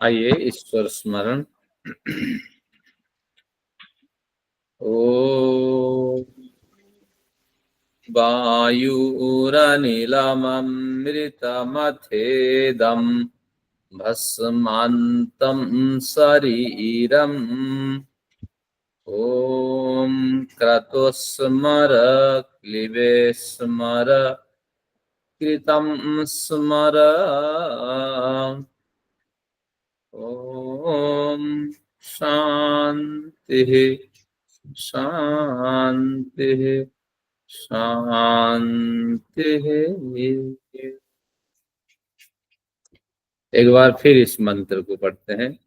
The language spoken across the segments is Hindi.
आइए ईश्वर स्मरण। ओ वायुरनिलममृतमथेदम् भस्मान्तं शरीरम्। ॐ क्रतुस्मर क्लिबे स्मर कृतं स्मर। ॐ शान्तिः शान्तिः शान्तिः। एक बार फिर इस मंत्र को पढ़ते हैं।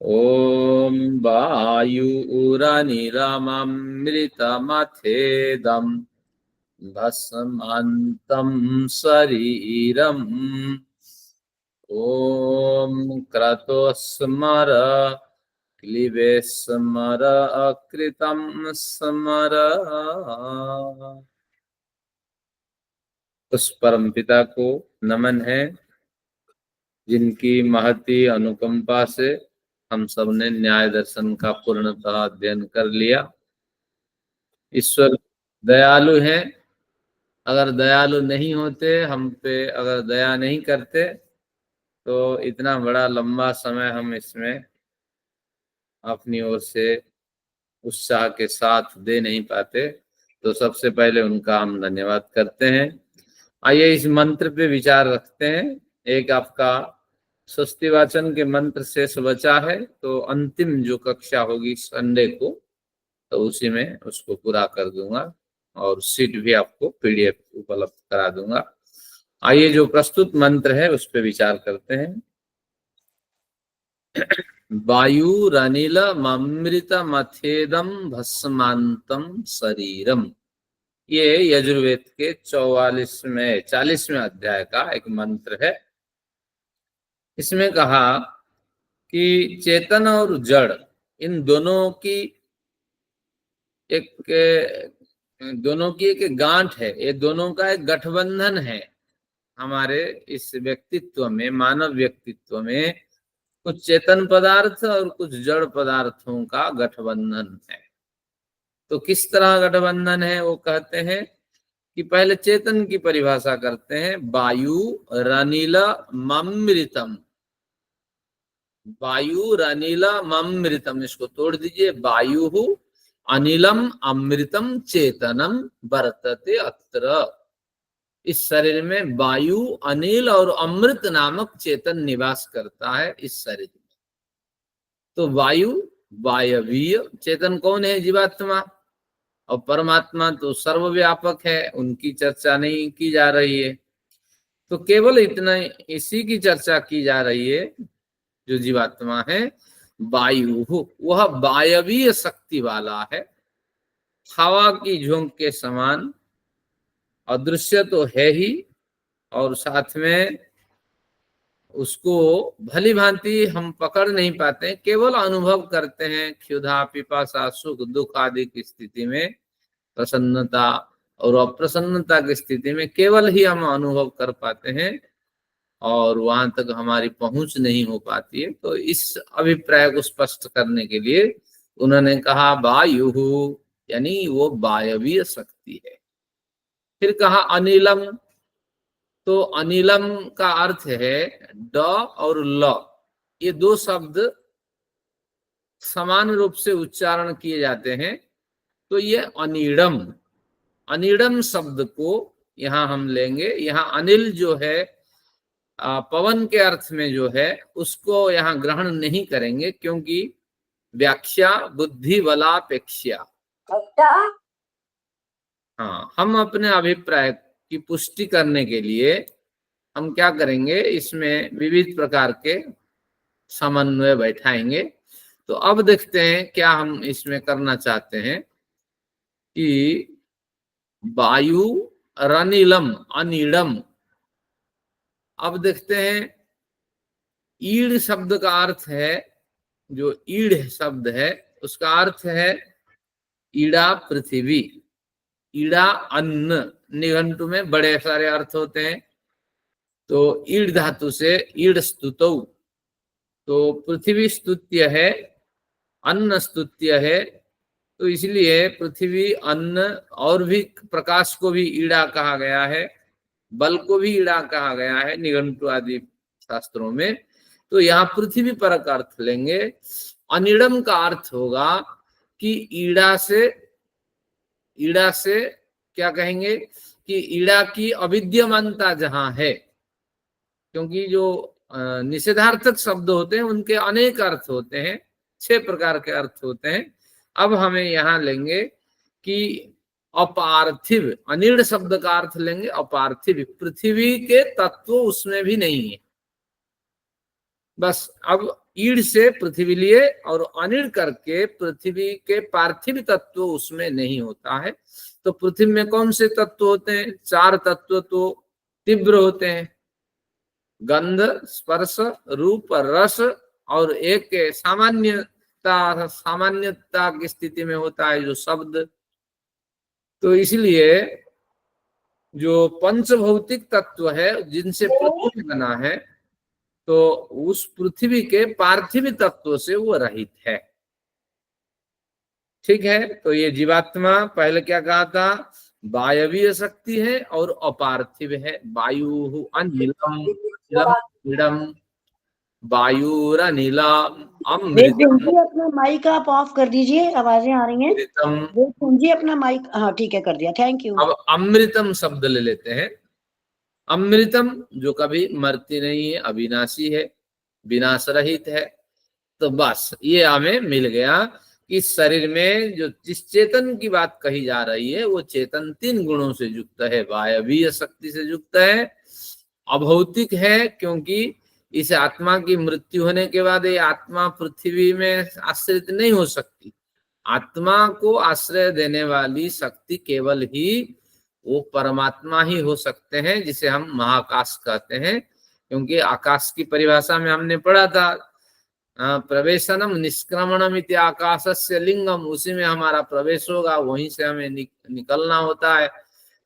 ओम वायुरनिलममृतमथेदम् भस्मान्तं शरीरम्। ॐ क्रतुस्मर क्लिबे स्मर अकृतं स्मर। उस परम पिता को नमन है जिनकी महती अनुकंपा से हम सब ने न्याय दर्शन का पूर्णतः अध्ययन कर लिया। ईश्वर दयालु हैं। अगर दयालु नहीं होते, हम पे अगर दया नहीं करते, तो इतना बड़ा लंबा समय हम इसमें अपनी ओर से उत्साह के साथ दे नहीं पाते। तो सबसे पहले उनका हम धन्यवाद करते हैं। आइए इस मंत्र पे विचार रखते हैं। एक आपका स्वस्ति वाचन के मंत्र शेष बचा है, तो अंतिम जो कक्षा होगी संडे को, तो उसी में उसको पूरा कर दूंगा और सीट भी आपको पीडीएफ उपलब्ध करा दूंगा। आइए जो प्रस्तुत मंत्र है उस पर विचार करते हैं। वायुरनिलममृतमथेदं भस्मान्तं शरीरम। ये यजुर्वेद के 40वें अध्याय का एक मंत्र है। इसमें कहा कि चेतन और जड़, इन दोनों की एक गांठ है। ये दोनों का एक गठबंधन है। हमारे इस व्यक्तित्व में, मानव व्यक्तित्व में कुछ चेतन पदार्थ और कुछ जड़ पदार्थों का गठबंधन है। तो किस तरह गठबंधन है वो कहते हैं कि पहले चेतन की परिभाषा करते हैं। वायु रनिल ममृतम। वायु रनिल ममृतम, इसको तोड़ दीजिए। वायु अनिलम अमृतम चेतनम वर्तते अत्र। इस शरीर में वायु, अनिल और अमृत नामक चेतन निवास करता है इस शरीर में। तो वायु वायवीय चेतन कौन है? जीवात्मा। और परमात्मा तो सर्वव्यापक है, उनकी चर्चा नहीं की जा रही है। तो केवल इतना, इसी की चर्चा की जा रही है जो जीवात्मा है। वायु वह वायवीय शक्ति वाला है, हवा की झोंक के समान। अदृश्य तो है ही, और साथ में उसको भली भांति हम पकड़ नहीं पाते, केवल अनुभव करते हैं। क्षुधा, पिपासा, सुख, दुख आदि की स्थिति में, प्रसन्नता और अप्रसन्नता की स्थिति में केवल ही हम अनुभव कर पाते हैं, और वहां तक हमारी पहुंच नहीं हो पाती है। तो इस अभिप्राय को स्पष्ट करने के लिए उन्होंने कहा वायु, यानी वो वायवीय शक्ति है। फिर कहा अनिलम। तो अनिलम का अर्थ है ड और ल, ये दो शब्द समान रूप से उच्चारण किए जाते हैं। तो ये अनिडम, अनिडम शब्द को यहां हम लेंगे। यहाँ अनिल जो है पवन के अर्थ में जो है, उसको यहाँ ग्रहण नहीं करेंगे, क्योंकि व्याख्या बुद्धि बलापेक्षा। हाँ, हम अपने अभिप्राय की पुष्टि करने के लिए हम क्या करेंगे, इसमें विविध प्रकार के समन्वय बैठाएंगे। तो अब देखते हैं क्या हम इसमें करना चाहते हैं कि वायु रनिलम अनिडम। अब देखते हैं, ईड़ शब्द का अर्थ है, जो ईड़ शब्द है उसका अर्थ है ईड़ा पृथ्वी, ईड़ा अन्न। निघंटु में बड़े सारे अर्थ होते हैं। तो ईड़ धातु से ईड़ स्तुतौ, तो पृथ्वी स्तुत्य है, अन्न स्तुत्य है, तो इसलिए पृथ्वी, अन्न और भी प्रकाश को भी ईड़ा कहा गया है, बल को भी ईड़ा कहा गया है निघंटु आदि शास्त्रों में। तो यहाँ पृथ्वी पर का अर्थ लेंगे। अनिड़म का अर्थ होगा कि ईड़ा से क्या कहेंगे कि ईड़ा की अविद्यमानता जहां है, क्योंकि जो निषेधार्थक शब्द होते हैं उनके अनेक अर्थ होते हैं, 6 प्रकार के अर्थ होते हैं। अब हमें यहाँ लेंगे कि अपार्थिव, अनिड़ शब्द का अर्थ लेंगे अपार्थिव, पृथ्वी के तत्व उसमें भी नहीं है। बस अब ईड़ से पृथ्वी लिए और अनिड़ करके पृथ्वी के पार्थिव तत्व उसमें नहीं होता है। तो पृथ्वी में कौन से तत्व होते हैं? 4 तत्व तो तीव्र होते हैं, गंध, स्पर्श, रूप, रस, और एक सामान्यता की स्थिति में होता है जो शब्द। तो इसलिए जो पंचभौतिक तत्व है जिनसे पृथ्वी बना है, तो उस पृथ्वी के पार्थिव तत्व से वो रहित है। ठीक है, तो ये जीवात्मा पहले क्या कहा था? वायवीय शक्ति है और अपार्थिव है। वायु अनिलम, वायुरनिलम अमृतम। अपना माइक आप ऑफ कर दीजिए, आवाजें आ रही हैं। सुनिए अपना माइक, हाँ ठीक है, कर दिया, थैंक यू। अब अमृतम शब्द ले लेते हैं। अमृतम जो कभी मरती नहीं है, अविनाशी है, विनाश रहित है। तो बस ये हमें मिल गया कि शरीर में जो जिस चेतन की बात कही जा रही है वो चेतन 3 गुणों से युक्त है, वायवीय शक्ति से युक्त है, अभौतिक है, क्योंकि इस आत्मा की मृत्यु होने के बाद ये आत्मा पृथ्वी में आश्रित नहीं हो सकती। आत्मा को आश्रय देने वाली शक्ति केवल ही वो परमात्मा ही हो सकते हैं, जिसे हम महाकाश कहते हैं। क्योंकि आकाश की परिभाषा में हमने पढ़ा था प्रवेशनम निष्क्रमणम इति आकाशस्य लिंगम, उसी में हमारा प्रवेश होगा, वहीं से हमें निकलना होता है।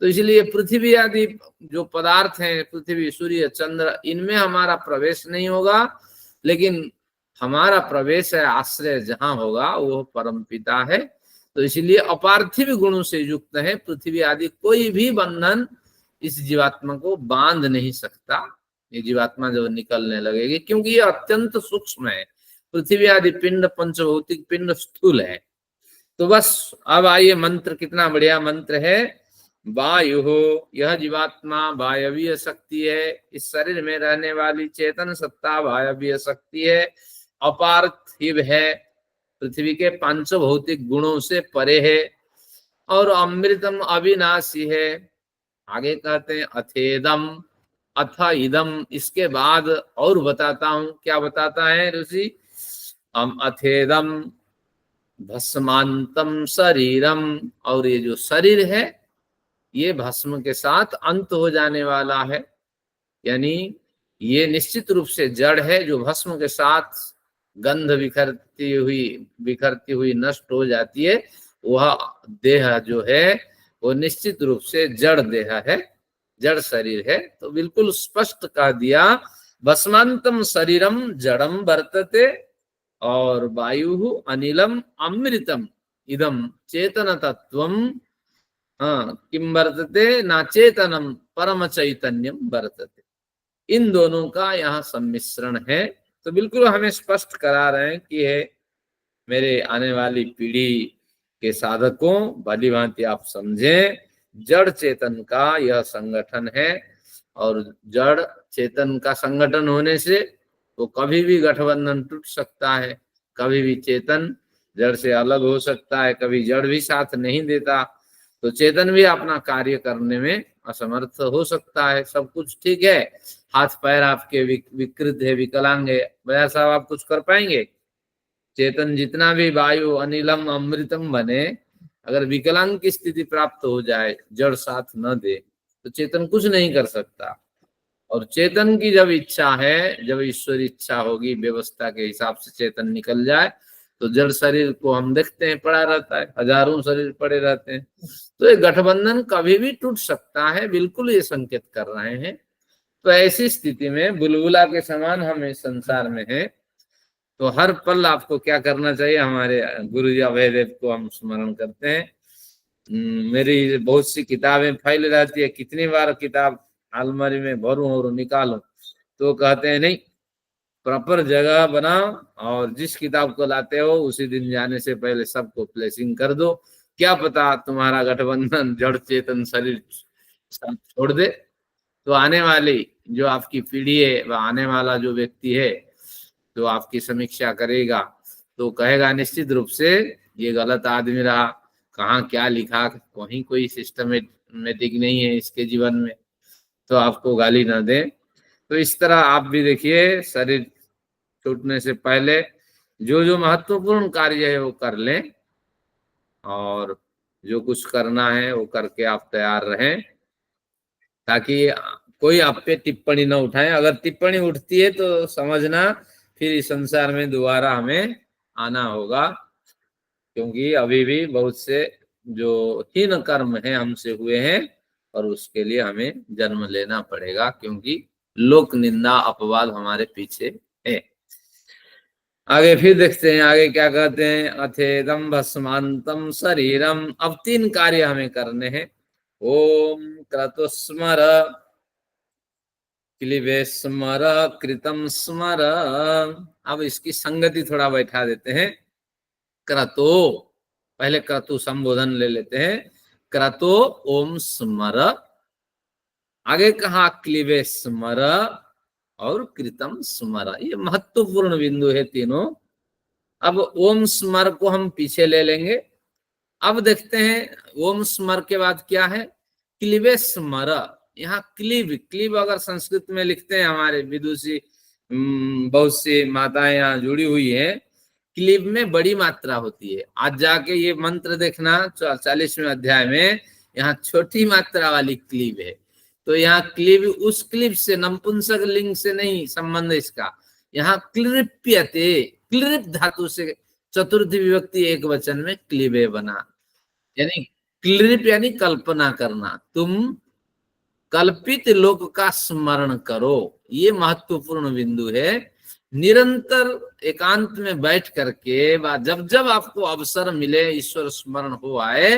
तो इसलिए पृथ्वी आदि जो पदार्थ हैं, पृथ्वी, सूर्य, चंद्र, इनमें हमारा प्रवेश नहीं होगा, लेकिन हमारा प्रवेश है, आश्रय जहां होगा वो परमपिता है। तो इसलिए अपार्थिव गुणों से युक्त है। पृथ्वी आदि कोई भी बंधन इस जीवात्मा को बांध नहीं सकता। ये जीवात्मा जब निकलने लगेगी, क्योंकि ये अत्यंत सूक्ष्म है, पृथ्वी आदि पिंड पंचभौतिक पिंड स्थूल है। तो बस अब आइए मंत्र, कितना बढ़िया मंत्र है। वायु हो, यह जीवात्मा वायवीय शक्ति है, इस शरीर में रहने वाली चेतन सत्ता वायवीय शक्ति है, अपार्थिव है, पृथ्वी के 5 भौतिक गुणों से परे है, और अमृतम अविनाशी है। आगे कहते हैं अथेदम अथ इदम, इसके बाद और बताता हूं। क्या बताता है ऋषि? अथेदम भस्मांतम शरीरम, और ये जो शरीर है ये भस्म के साथ अंत हो जाने वाला है, यानी ये निश्चित रूप से जड़ है, जो भस्म के साथ गंध बिखरती हुई नष्ट हो जाती है। वह देह जो है वो निश्चित रूप से जड़ देह है, जड़ शरीर है। तो बिल्कुल स्पष्ट कह दिया, भस्मांतम शरीरम जड़म वर्तते, और वायु अनिलम अमृतम इदम चेतन तत्वम किम वर्तते ना चेतनम परम चैतन्यम वर्तते। इन दोनों का यहाँ सम्मिश्रण है। तो बिल्कुल हमें स्पष्ट करा रहे हैं कि है मेरे आने वाली पीढ़ी के साधकों, भली भांति आप समझें, जड़ चेतन का यह संगठन है, और जड़ चेतन का संगठन होने से तो कभी भी गठबंधन टूट सकता है, कभी भी चेतन जड़ से अलग हो सकता है, कभी जड़ भी साथ नहीं देता, तो चेतन भी अपना कार्य करने में असमर्थ हो सकता है। सब कुछ ठीक है, हाथ पैर आपके विकृत है, विकलांग है, भैया साहब आप कुछ कर पाएंगे? चेतन जितना भी वायु अनिलम अमृतम बने, अगर विकलांग की स्थिति प्राप्त हो जाए, जड़ साथ न दे, तो चेतन कुछ नहीं कर सकता। और चेतन की जब इच्छा है, जब ईश्वरी इच्छा होगी, व्यवस्था के हिसाब से चेतन निकल जाए, तो जड़ शरीर को हम देखते हैं पड़ा रहता है, हजारों शरीर पड़े रहते हैं। तो ये गठबंधन कभी भी टूट सकता है, बिल्कुल ये संकेत कर रहे हैं। तो ऐसी स्थिति में बुलबुला के समान हम इस संसार में हैं, तो हर पल आपको क्या करना चाहिए, हमारे गुरु जी अभयदेव को हम स्मरण करते हैं। मेरी बहुत सी किताबें फैल रहती है, कितनी बार किताब अलमारी में भरूं और निकालूं, तो कहते हैं नहीं, प्रॉपर जगह बनाओ और जिस किताब को लाते हो उसी दिन जाने से पहले सबको प्लेसिंग कर दो। क्या पता तुम्हारा गठबंधन जड़ चेतन शरीर सब छोड़ दे, तो आने वाली जो आपकी पीढ़ी है वह आने वाला जो व्यक्ति है जो आपकी समीक्षा करेगा तो कहेगा निश्चित रूप से ये गलत आदमी रहा, कहाँ क्या लिखा, कहीं कोई सिस्टमेटिक नहीं है इसके जीवन में, तो आपको गाली ना दे। तो इस तरह आप भी देखिए, शरीर छूटने से पहले जो जो महत्वपूर्ण कार्य है वो कर लें, और जो कुछ करना है वो करके आप तैयार रहें, ताकि कोई आप पे टिप्पणी न उठाए। अगर टिप्पणी उठती है तो समझना फिर इस संसार में दोबारा हमें आना होगा, क्योंकि अभी भी बहुत से जो हीन कर्म है हमसे हुए हैं और उसके लिए हमें जन्म लेना पड़ेगा, क्योंकि लोक निंदा अपवाद हमारे पीछे है। आगे फिर देखते हैं आगे क्या कहते हैं, अथेदम भस्मांतम शरीरम। अब 3 कार्य हमें करने हैं। ओम क्रतुस्मर, क्लिबे स्मर, कृतम स्मर। अब इसकी संगति थोड़ा बैठा देते हैं। क्रतो, पहले क्रतु संबोधन ले लेते हैं। क्रतो ओम स्मर, आगे कहा क्लिबे स्मर और कृतम स्मर। ये महत्वपूर्ण बिंदु है तीनों। अब ओम स्मर को हम पीछे ले लेंगे। अब देखते हैं ओम स्मर के बाद क्या है, क्लिबे स्मर। यहाँ क्लीब अगर संस्कृत में लिखते हैं, हमारे विदुषी बहुत सी माताएं यहाँ जुड़ी हुई है, क्लीब में बड़ी मात्रा होती है। आज जाके ये मंत्र देखना 40वें अध्याय में, यहाँ छोटी मात्रा वाली क्लीब है। तो यहाँ क्लीब उस क्लीब से, नपुंसक लिंग से नहीं संबंध इसका। यहाँ क्लिप्यते, क्लिप धातु से चतुर्थी विभक्ति एक वचन में क्लीबे बना, यानी क्लिप यानी कल्पना करना। तुम कल्पित लोक का स्मरण करो, ये महत्वपूर्ण बिंदु है। निरंतर एकांत में बैठ करके जब जब आपको अवसर मिले, ईश्वर स्मरण हो आए,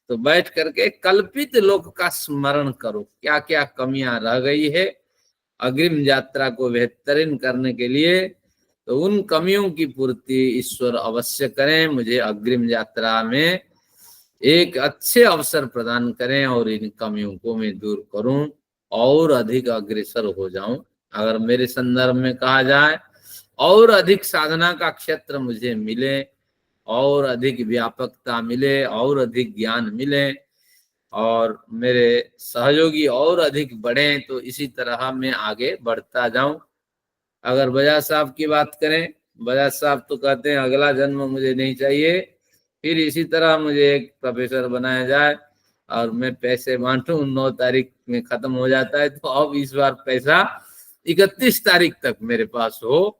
तो बैठ करके कल्पित लोक का स्मरण करो। क्या क्या कमियां रह गई है अग्रिम यात्रा को बेहतरीन करने के लिए, तो उन कमियों की पूर्ति ईश्वर अवश्य करें, मुझे अग्रिम यात्रा में एक अच्छे अवसर प्रदान करें और इन कमियों को मैं दूर करूं और अधिक अग्रसर हो जाऊं। अगर मेरे संदर्भ में कहा जाए, और अधिक साधना का क्षेत्र मुझे मिले, और अधिक व्यापकता मिले, और अधिक ज्ञान मिले, और मेरे सहयोगी और अधिक बढ़े, तो इसी तरह मैं आगे बढ़ता जाऊं। अगर बजाज साहब की बात करें, बजाज साहब तो कहते हैं अगला जन्म मुझे नहीं चाहिए, फिर इसी तरह मुझे एक प्रोफेसर बनाया जाए और मैं पैसे बांटूं, 9 तारीख में खत्म हो जाता है, तो अब इस बार पैसा 31 तारीख तक मेरे पास हो,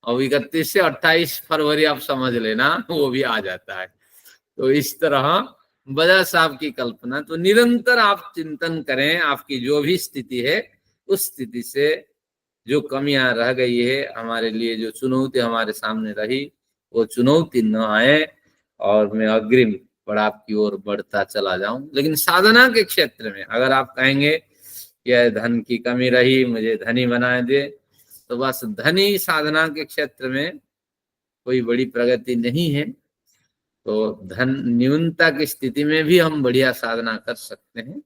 और 31 से 28 फरवरी आप समझ लेना वो भी आ जाता है। तो इस तरह बजाज साहब की कल्पना। तो निरंतर आप चिंतन करें, आपकी जो भी स्थिति है उस स्थिति से जो कमियां रह गई है हमारे लिए, जो चुनौती हमारे सामने रही, वो चुनौती न आए और मैं अग्रिम पड़ाव की ओर बढ़ता चला जाऊं। लेकिन साधना के क्षेत्र में अगर आप कहेंगे कि धन की कमी रही, मुझे धनी बना दे, तो बस धनी साधना के क्षेत्र में कोई बड़ी प्रगति नहीं है। तो धन न्यूनता की स्थिति में भी हम बढ़िया साधना कर सकते हैं।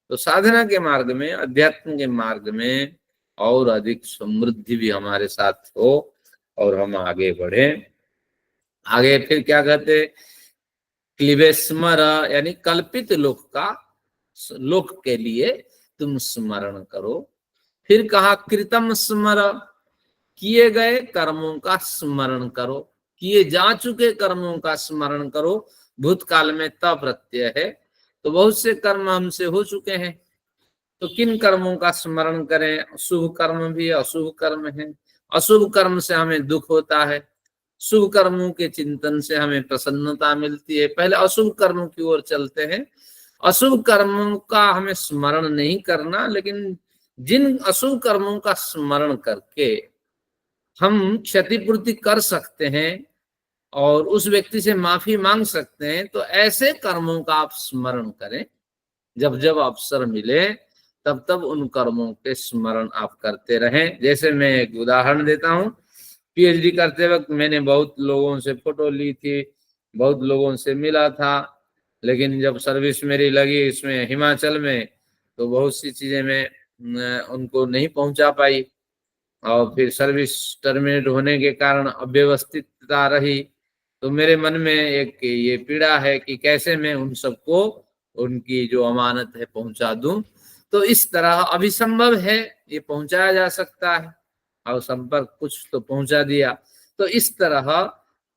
तो साधना के मार्ग में, अध्यात्म के मार्ग में और अधिक समृद्धि भी हमारे साथ हो और हम आगे बढ़े। आगे फिर क्या कहते, क्लिबे स्मर, यानी कल्पित लोक के लिए तुम स्मरण करो। फिर कहा कृतम स्मर, किए गए कर्मों का स्मरण करो, किए जा चुके कर्मों का स्मरण करो। भूतकाल में त प्रत्यय है, तो बहुत से कर्म हमसे हो चुके हैं, तो किन कर्मों का स्मरण करें। शुभ कर्म भी अशुभ कर्म है, अशुभ कर्म से हमें दुख होता है, शुभ कर्मों के चिंतन से हमें प्रसन्नता मिलती है। पहले अशुभ कर्मों की ओर चलते हैं। अशुभ कर्मों का हमें स्मरण नहीं करना, लेकिन जिन अशुभ कर्मों का स्मरण करके हम क्षतिपूर्ति कर सकते हैं और उस व्यक्ति से माफी मांग सकते हैं, तो ऐसे कर्मों का आप स्मरण करें। जब जब अवसर मिले तब तब उन कर्मों के स्मरण आप करते रहें। जैसे मैं एक उदाहरण देता हूँ, पीएचडी करते वक्त मैंने बहुत लोगों से फोटो ली थी, बहुत लोगों से मिला था, लेकिन जब सर्विस मेरी लगी इसमें हिमाचल में, तो बहुत सी चीजें मैं उनको नहीं पहुंचा पाई, और फिर सर्विस टर्मिनेट होने के कारण अव्यवस्थितता रही। तो मेरे मन में एक ये पीड़ा है कि कैसे मैं उन सबको उनकी जो अमानत है पहुंचा दूं। तो इस तरह अभी संभव है, ये पहुंचाया जा सकता है, और संपर्क कुछ तो पहुंचा दिया। तो इस तरह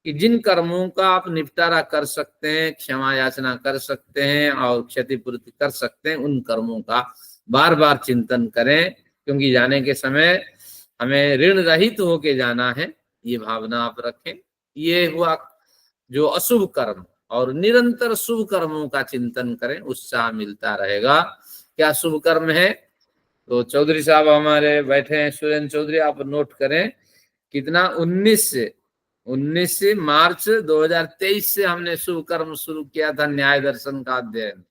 कि जिन कर्मों का आप निपटारा कर सकते हैं, क्षमा याचना कर सकते हैं और क्षतिपूर्ति कर सकते हैं, उन कर्मों का बार बार चिंतन करें, क्योंकि जाने के समय हमें ऋण रहित होके जाना है, ये भावना आप रखें। ये हुआ जो अशुभ कर्म, और निरंतर शुभ कर्मों का चिंतन करें, उत्साह मिलता रहेगा। क्या शुभ कर्म है? तो चौधरी साहब हमारे बैठे हैं, सुरेंद्र चौधरी, आप नोट करें कितना, 19 मार्च 2023 से हमने शुभ कर्म शुरू किया था, न्याय दर्शन का अध्ययन।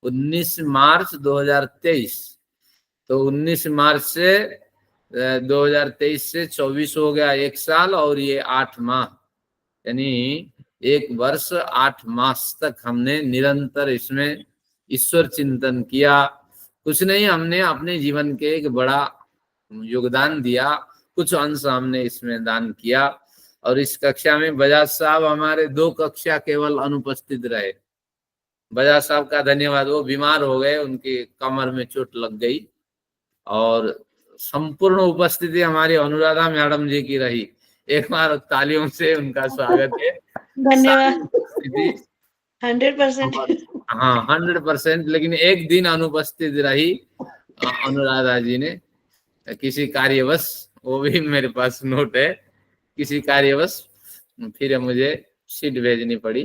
19 मार्च 2023, तो 19 मार्च से 2023 से 24 हो गया, 1 साल, और ये 8 माह, यानी 1 वर्ष 8 मास तक हमने निरंतर इसमें ईश्वर चिंतन किया। कुछ नहीं, हमने अपने जीवन के एक बड़ा योगदान दिया, कुछ अंश हमने इसमें दान किया। और इस कक्षा में बजाज साहब हमारे 2 कक्षा केवल अनुपस्थित रहे। बजाज साहब का धन्यवाद, वो बीमार हो गए, उनकी कमर में चोट लग गई, और संपूर्ण उपस्थिति हमारी अनुराधा मैडम जी की रही। एक बार तालियों से उनका स्वागत है। धन्यवाद। 100%। हाँ 100%, लेकिन एक दिन अनुपस्थित रही अनुराधा जी ने, किसी कार्यवश, वो भी मेरे पास नोट है, किसी कार्यवश फिर मुझे सीट भेजनी पड़ी।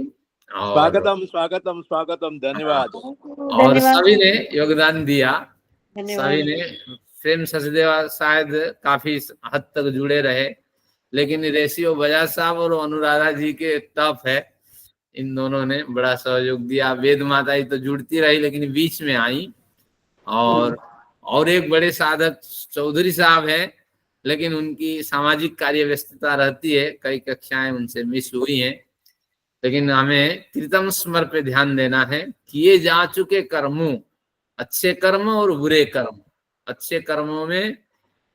और स्वागतम स्वागतम स्वागतम, धन्यवाद। और सभी ने योगदान दिया, धन्यवाद। सभी ने। प्रेम सचदेवा शायद काफी हद तक जुड़े रहे, लेकिन रेशियो बजाज साहब और अनुराधा जी के टफ है, इन दोनों ने बड़ा सहयोग दिया। वेद माता जी तो जुड़ती रही, लेकिन बीच में आई। और एक बड़े साधक चौधरी साहब हैं, लेकिन उनकी सामाजिक कार्य व्यस्तता रहती है, कई कक्षाएं उनसे मिस हुई हैं। लेकिन हमें कृतम स्मर पे ध्यान देना है, किए जा चुके कर्मों, अच्छे कर्म और बुरे कर्म। अच्छे कर्मों में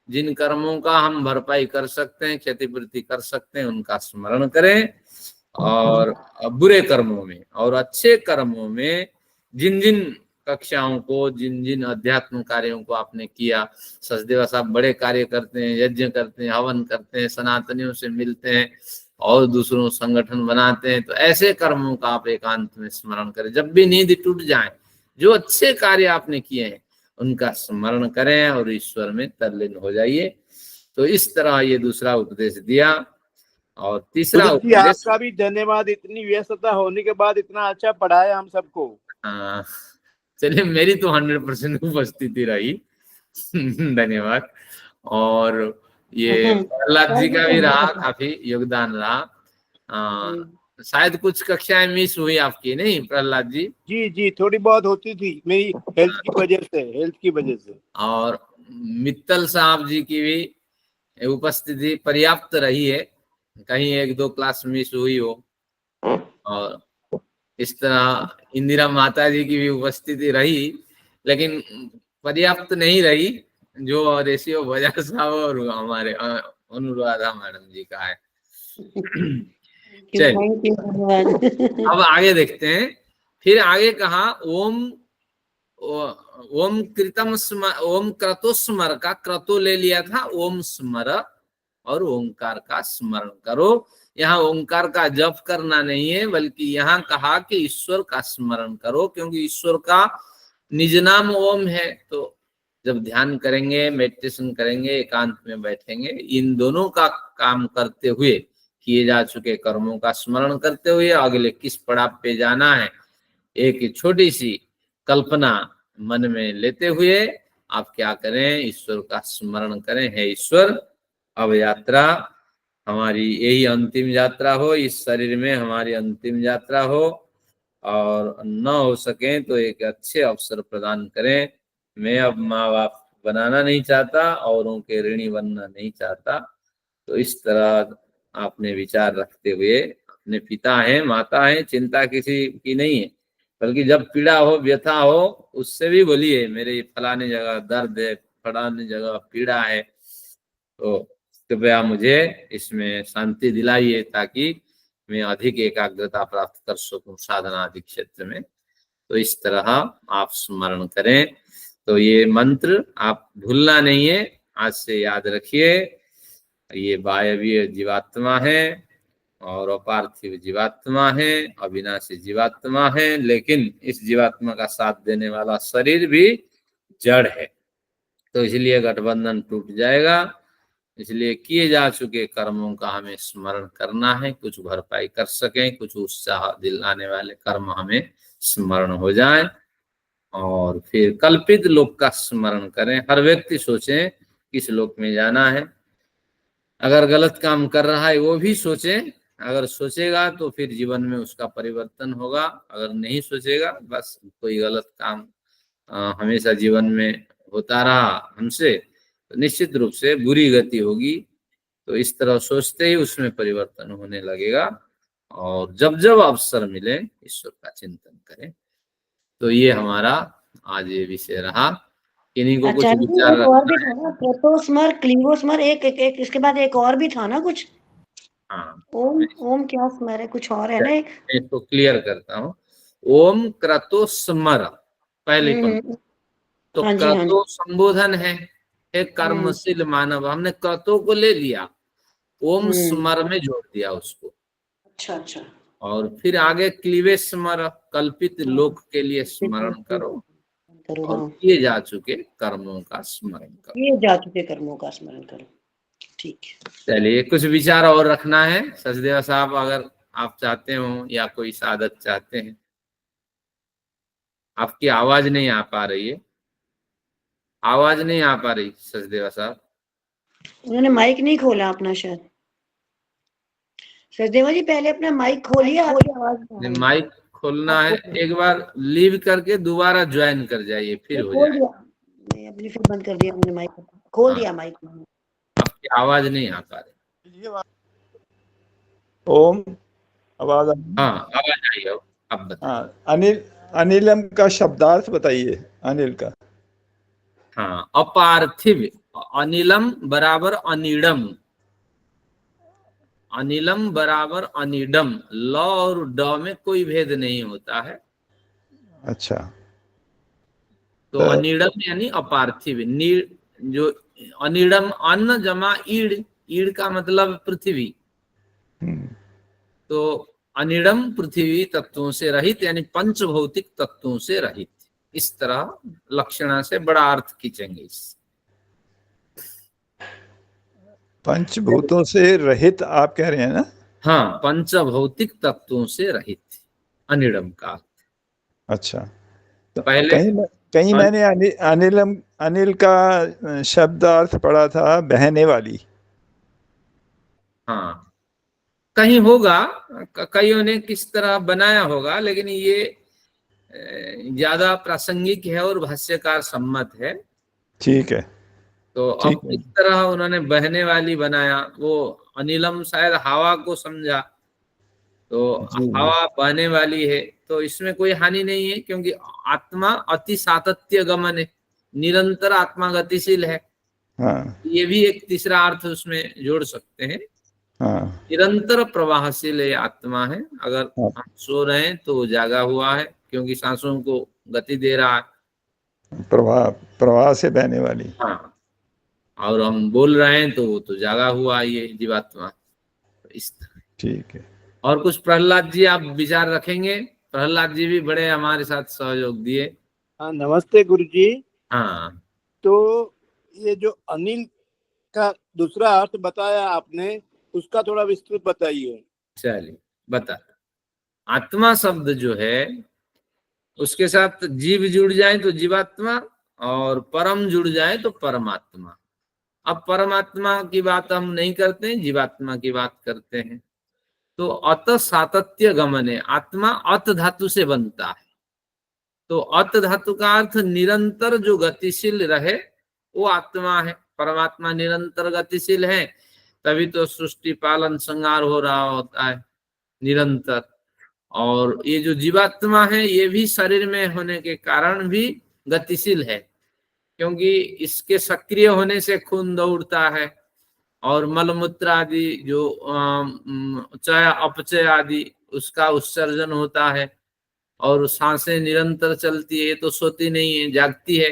जिन कर्मों का हम भरपाई कर सकते हैं, क्षतिपूर्ति कर सकते हैं, उनका स्मरण करें। और बुरे कर्मों में और अच्छे कर्मों में जिन जिन कक्षाओं को, जिन जिन अध्यात्म कार्यों को आपने किया, सचदेवा साहब बड़े कार्य करते हैं, यज्ञ करते हैं, हवन करते हैं, सनातनियों से मिलते हैं और दूसरों संगठन बनाते हैं, तो ऐसे कर्मों का आप एकांत में स्मरण करें। जब भी नींद टूट जाए, जो अच्छे कार्य आपने किए हैं उनका स्मरण करें और ईश्वर में तल्लीन हो जाइए। तो इस तरह ये दूसरा उपदेश दिया। और तीसरा उपदेश, आपका भी धन्यवाद, इतनी व्यस्तता होने के बाद इतना अच्छा पढ़ाया हम सबको। चलिए, मेरी तो 100% उपस्थिति रही। धन्यवाद। और ये प्रहलाद जी का भी रहा, काफी योगदान रहा। शायद कुछ कक्षाएं मिस हुई आपकी, नहीं प्रहलाद जी? जी थोड़ी बहुत होती थी, मेरी हेल्थ की वजह से। और मित्तल साहब जी की भी उपस्थिति पर्याप्त रही है, कहीं 1-2 क्लास मिस हुई हो। और इस तरह इंदिरा माता जी की भी उपस्थिति रही, लेकिन पर्याप्त नहीं रही, जो रेशियो बजाज साहब और हमारे अनुराधा मैडम जी का है। चलिए अब आगे देखते हैं। फिर आगे कहा, ओम कृतम स्मर, ओम क्रतो स्मर का क्रतो ले लिया था, ओम स्मर, और ओंकार का स्मरण करो। यहाँ ओंकार का जप करना नहीं है, बल्कि यहाँ कहा कि ईश्वर का स्मरण करो, क्योंकि ईश्वर का निज नाम ओम है। तो जब ध्यान करेंगे, मेडिटेशन करेंगे, एकांत में बैठेंगे, इन दोनों का काम करते हुए, किए जा चुके कर्मों का स्मरण करते हुए अगले किस पड़ाव पे जाना है, एक छोटी सी कल्पना मन में लेते हुए आप क्या करें, ईश्वर का स्मरण करें। हे ईश्वर, अब यात्रा हमारी यही अंतिम यात्रा हो, इस शरीर में हमारी अंतिम यात्रा हो, और न हो सके तो एक अच्छे अवसर प्रदान करें। मैं अब माँ बाप बनाना नहीं चाहता, औरों के ऋणी बनना नहीं चाहता। तो इस तरह आपने विचार रखते हुए, अपने पिता हैं, माता हैं, चिंता किसी की नहीं है, बल्कि जब पीड़ा हो, व्यथा हो, उससे भी बोलिए मेरे फलाने जगह दर्द है, फलाने जगह पीड़ा है, तो कृपया मुझे इसमें शांति दिलाइए, ताकि मैं अधिक एकाग्रता प्राप्त कर सकूं साधना आदि क्षेत्र में। तो इस तरह आप स्मरण करें। तो ये मंत्र आप भूलना नहीं है, आज से याद रखिए। ये वायवीय जीवात्मा है और अपार्थिव जीवात्मा है, अविनाशी जीवात्मा है, लेकिन इस जीवात्मा का साथ देने वाला शरीर भी जड़ है। तो इसलिए गठबंधन टूट जाएगा। इसलिए किए जा चुके कर्मों का हमें स्मरण करना है, कुछ भरपाई कर सकें, कुछ उत्साह दिलाने वाले कर्म हमें स्मरण हो जाए, और फिर कल्पित लोक का स्मरण करें। हर व्यक्ति सोचे किस लोक में जाना है। अगर गलत काम कर रहा है वो भी सोचे, अगर सोचेगा तो फिर जीवन में उसका परिवर्तन होगा। अगर नहीं सोचेगा, बस कोई गलत काम हमेशा जीवन में होता रहा हमसे, तो निश्चित रूप से बुरी गति होगी। तो इस तरह सोचते ही उसमें परिवर्तन होने लगेगा, और जब जब अवसर मिले ईश्वर का चिंतन करें। तो ये हमारा आज ये विषय रहा। इन्हीं को कुछ अच्छा, विचार एक और भी रखना था है। ना, क्रतोस्मर, क्लीवोस्मर, एक इसके बाद एक और भी था ना कुछ। हाँ, ओम, ओम क्या स्मर है, कुछ और है ना एक। मैं इसको क्लियर करता हूँ। ओम क्रतो स्मर, पहली पंक्ति। तो हाँ जी, हाँ जी। क्रतो संबोधन है, एक कर्मशील मानव, हमने क्रतो को ले लिया, ओम स्मर में जोड़ दिया उसको, अच्छा अच्छा। और फिर आगे क्लीवे स्मर, कल्पित लोक के लिए स्मरण करो, करो, और हाँ। किए जा चुके कर्मों का स्मरण करो। ये जा चुके कर्मों का स्मरण करो, ठीक है। चलिए, कुछ विचार और रखना है सचदेवा साहब, अगर आप चाहते हो, या कोई साधक चाहते हैं। आपकी आवाज नहीं आ पा रही है, आवाज नहीं आ पा रही सचदेवा साहब। उन्होंने माइक नहीं खोला अपना शायद। सचदेवा जी पहले अपना माइक खोलिए, आपकी आवाज नहीं आ रही। माइक खोलना है, आप एक बार लीव करके दोबारा ज्वाइन कर जाइए, फिर हो खोल जाए। दिया, मैं अपनी फिर बंद कर दिया हमने माइक, खोल हाँ, दिया माइक। आपकी आवाज नहीं आ पा रही। ओम, आवाज आ रही है? हाँ, आवाज आई हो, अब बताइए। हाँ, अनिलम का शब्दार्थ बताइए, अनिल का। हाँ, अपार्थिव, अनिलम बराबर अनिडम, अनिलम बराबर अनिडम, ल और ड में कोई भेद नहीं होता है। अच्छा, तो अनिडम यानी अपार्थिव। जो अनिडम, अन्न जमा ईड़, ईड़ का मतलब पृथ्वी। तो अनिडम पृथ्वी तत्वों से रहित, यानी पंच भौतिक तत्वों से रहित। इस तरह लक्षणा से बड़ा अर्थ खींचेंगे इस। पंचभूतों से रहित आप कह रहे हैं ना? हाँ, पंच भौतिक तत्वों से रहित अनिडम का। अच्छा, तो पहले कहीं मैंने अनिल का शब्दार्थ पढ़ा था, बहने वाली। हाँ, कहीं होगा, कईयों ने किस तरह बनाया होगा, लेकिन ये ज्यादा प्रासंगिक है और भाष्यकार सम्मत है। ठीक है, तो ठीक अब है। इस तरह उन्होंने बहने वाली बनाया, वो अनिलम शायद हवा को समझा, तो जी, हवा बहने वाली है, तो इसमें कोई हानि नहीं है, क्योंकि आत्मा अति सातत्य गमन है, निरंतर आत्मा गतिशील है। हाँ ये भी एक तीसरा अर्थ उसमें जोड़ सकते हैं। हाँ निरंतर प्रवाहशील ये आत्मा है। अगर हाँ, हम सो रहे हैं तो वो जागा हुआ है, क्योंकि सांसों को गति दे रहा है। प्रवाह से बहने वाली। हाँ, और हम बोल रहे हैं तो वो तो जागा हुआ ये जीवात्मा। तो इस तरह। ठीक है। और कुछ प्रहलाद जी आप विचार रखेंगे? प्रहलाद जी भी बड़े हमारे साथ सहयोग दिए। हाँ, नमस्ते गुरु जी। हाँ, तो ये जो अनिल का दूसरा अर्थ बताया आपने, उसका थोड़ा विस्तृत बताइए। चलिए बता। आत्मा शब्द जो है, उसके साथ जीव जुड़ जाए तो जीवात्मा, और परम जुड़ जाए तो परमात्मा। अब परमात्मा की बात हम नहीं करते हैं, जीवात्मा की बात करते हैं। तो अत सातत्य गमने, आत्मा अत धातु से बनता है, तो अत धातु का अर्थ निरंतर जो गतिशील रहे वो आत्मा है। परमात्मा निरंतर गतिशील है, तभी तो सृष्टि पालन संहार हो रहा होता है निरंतर। और ये जो जीवात्मा है ये भी शरीर में होने के कारण भी गतिशील है, क्योंकि इसके सक्रिय होने से खून दौड़ता है और मलमूत्र आदि जो चय अपचय आदि उसका उत्सर्जन होता है, और सांसें निरंतर चलती है, ये तो सोती नहीं है, जागती है।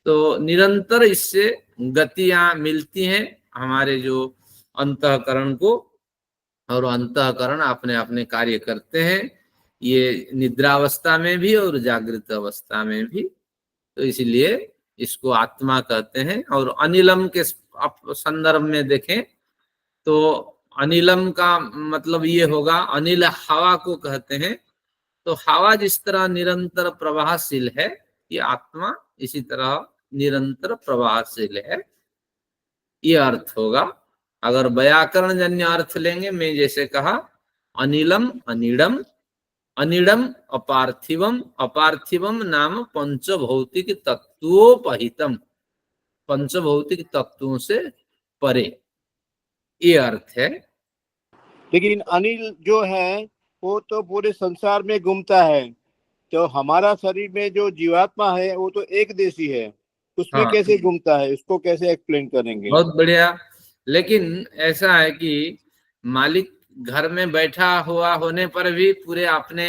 तो निरंतर इससे गतियां मिलती हैं हमारे जो अंतःकरण को, और अंतःकरण अपने अपने कार्य करते हैं, ये निद्रावस्था में भी और जागृत अवस्था में भी। तो इसलिए इसको आत्मा कहते हैं। और अनिलम के संदर्भ में देखें तो अनिलम का मतलब ये होगा, अनिल हवा को कहते हैं, तो हवा जिस तरह निरंतर प्रवाहशील है, ये आत्मा इसी तरह निरंतर प्रवाहशील है, ये अर्थ होगा। अगर व्याकरण जन्य अर्थ लेंगे, मैं जैसे कहा अनिलम अनिडम, अनिडम अपार्थिवम, अपार्थिवम नाम पंचभौतिक तत्वोपहितम, पंचभौतिक तत्वों से परे, ये अर्थ है। लेकिन अनिल जो है वो तो पूरे संसार में घूमता है, तो हमारा शरीर में जो जीवात्मा है वो तो एक देशी है, उसमें हाँ, कैसे घूमता है, उसको कैसे एक्सप्लेन करेंगे? बहुत बढ़िया। लेकिन ऐसा है कि मालिक घर में बैठा हुआ होने पर भी पूरे अपने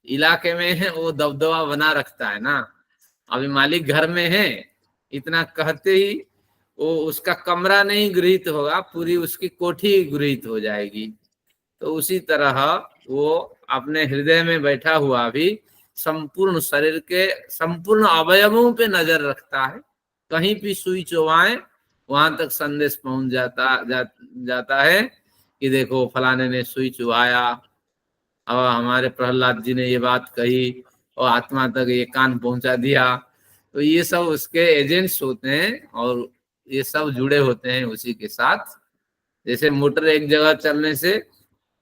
इलाके में वो दबदबा बना रखता है ना। अभी मालिक घर में है, इतना कहते ही वो उसका कमरा नहीं गृहीत होगा, पूरी उसकी कोठी गृहीत हो जाएगी। तो उसी तरह वो अपने हृदय में बैठा हुआ भी संपूर्ण शरीर के संपूर्ण अवयवों पे नजर रखता है। कहीं भी सुई चोवाएं वहां तक संदेश पहुंच जाता है कि देखो फलाने ने सुई चुवाया, अब हमारे प्रहलाद जी ने ये बात कही और आत्मा तक ये कान पहुंचा दिया। तो ये सब उसके एजेंट्स होते हैं और ये सब जुड़े होते हैं उसी के साथ। जैसे मोटर एक जगह चलने से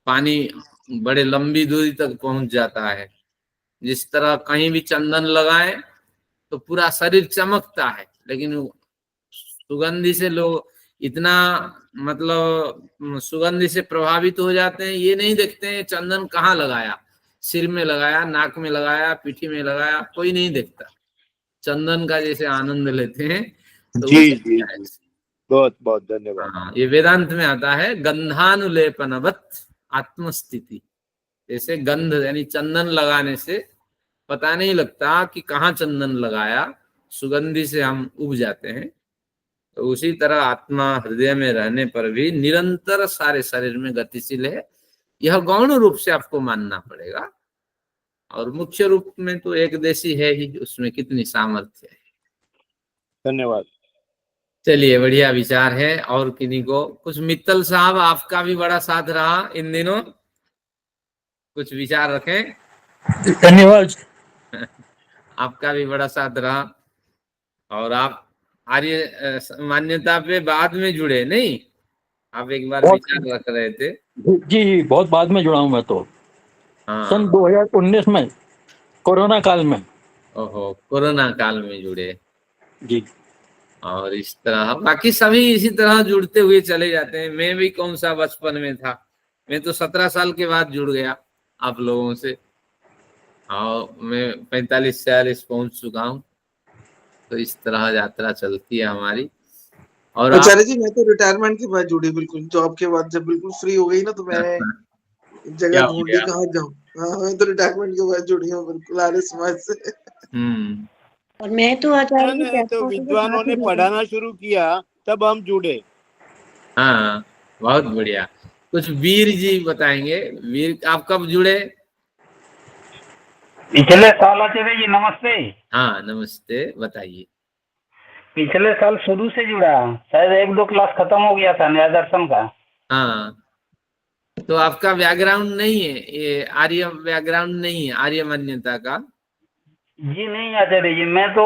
पानी बड़े लंबी दूरी तक पहुंच जाता है, जिस तरह कहीं भी चंदन लगाए तो पूरा शरीर चमकता है, लेकिन सुगंधि से लोग इतना मतलब सुगंधि से प्रभावित हो जाते हैं, ये नहीं देखते हैं चंदन कहाँ लगाया, सिर में लगाया, नाक में लगाया, पीठी में लगाया, कोई नहीं देखता। चंदन का जैसे आनंद लेते हैं तो जी उसी जी जी, बहुत बहुत धन्यवाद। हाँ, ये वेदांत में आता है गंधानुलेपनवत आत्मस्थिति। जैसे गंध यानी चंदन लगाने से पता नहीं लगता कि कहाँ चंदन लगाया, सुगंधि से हम उब जाते हैं। तो उसी तरह आत्मा हृदय में रहने पर भी निरंतर सारे शरीर में गतिशील है, यह गौण रूप से आपको मानना पड़ेगा। और मुख्य रूप में तो एक देशी है ही, उसमें कितनी सामर्थ्य है। धन्यवाद। चलिए, बढ़िया विचार है। और किन्हीं को कुछ, मित्तल साहब आपका भी बड़ा साथ रहा इन दिनों, कुछ विचार रखें। धन्यवाद। आपका भी बड़ा साथ रहा, और आप आर्य मान्यता पे बाद में जुड़े नहीं, आप एक बार विचार रख रहे थे। जी, बहुत बाद में जुड़ा हूं मैं तो। हाँ, सन 2019 में, कोरोना काल में। ओहो, कोरोना काल में जुड़े जी। और इस तरह बाकी सभी इसी तरह जुड़ते हुए चले जाते हैं। मैं भी कौन सा बचपन में था, मैं तो 17 साल के बाद जुड़ गया आप लोगों से, और मैं 45-46 पहुंच चुका हूँ। तो इस तरह यात्रा चलती है हमारी। और आचार्य जी, मैं तो रिटायरमेंट के बाद जुड़ी, बिल्कुल जॉब के बाद जब बिल्कुल फ्री हो गई ना, तो मैंने जगह ढूंढी कहाँ जाऊँ। हाँ, मैं तो रिटायरमेंट के बाद जुड़ी हूँ बिल्कुल आर्य समाज से। और मैं तो आचार्य जी नहीं, तो विद्वानों ने पढ़ाना शुरू किया तब हम जुड़े। हाँ, बहुत बढ़िया। कुछ वीर जी बताएंगे, वीर आप कब जुड़े? पिछले साल आचार्य जी नमस्ते। हाँ नमस्ते, बताइए। पिछले साल शुरू से जुड़ा, शायद 1-2 क्लास खत्म हो गया था नया दर्शन का। हाँ, तो आपका बैकग्राउंड नहीं है, ये आर्य बैकग्राउंड नहीं है, आर्य मान्यता का? जी नहीं आचार्य जी, मैं तो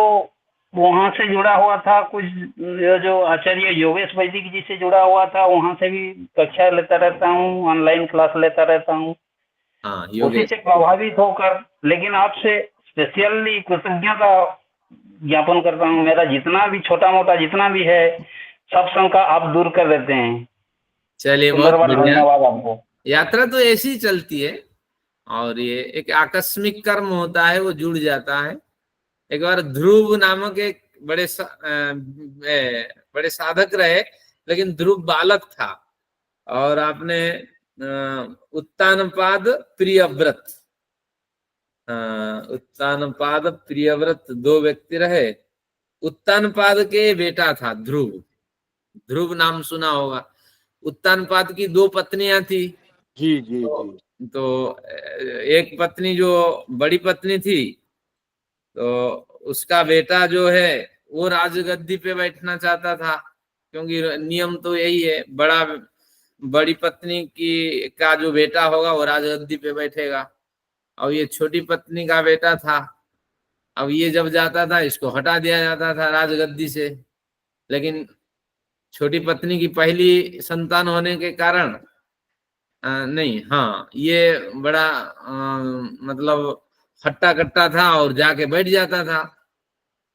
वहां से जुड़ा हुआ था, कुछ ये जो आचार्य योगेश वैदिक जी से जुड़ा हुआ था, वहां से भी कक्षा लेता रहता हूँ, ऑनलाइन क्लास लेता रहता हूँ, हाँ उसी योगेश, से प्रभावित होकर। लेकिन आपसे स्पेशली कृतज्ञता ज्ञापन करता हूँ। मेरा जितना भी छोटा मोटा जितना भी है सब शंका आप दूर कर देते हैं। चलिए बहुत सुंदरवाद, बढ़िया। धन्यवाद आपको। यात्रा तो ऐसी ही चलती है, और ये एक आकस्मिक कर्म होता है, वो जुड़ जाता है। एक बार ध्रुव नामक एक बड़े साधक रहे, लेकिन ध्रुव बालक था। और आपने उत्तानपाद प्रियव्रत, उत्तानपाद प्रियव्रत दो व्यक्ति रहे। उत्तानपाद के बेटा था ध्रुव, ध्रुव नाम सुना होगा। उत्तानपाद की दो पत्नियां थी। जी जी जी। तो एक पत्नी जो बड़ी पत्नी थी, तो उसका बेटा जो है वो राजगद्दी पे बैठना चाहता था, क्योंकि नियम तो यही है, बड़ी पत्नी की का जो बेटा होगा वो राजगद्दी पे बैठेगा। और ये छोटी पत्नी का बेटा था। अब ये जब जाता था, इसको हटा दिया जाता था राजगद्दी से। लेकिन छोटी पत्नी की पहली संतान होने के कारण नहीं, हाँ, ये बड़ा मतलब हट्टा कट्टा था और जाके बैठ जाता था।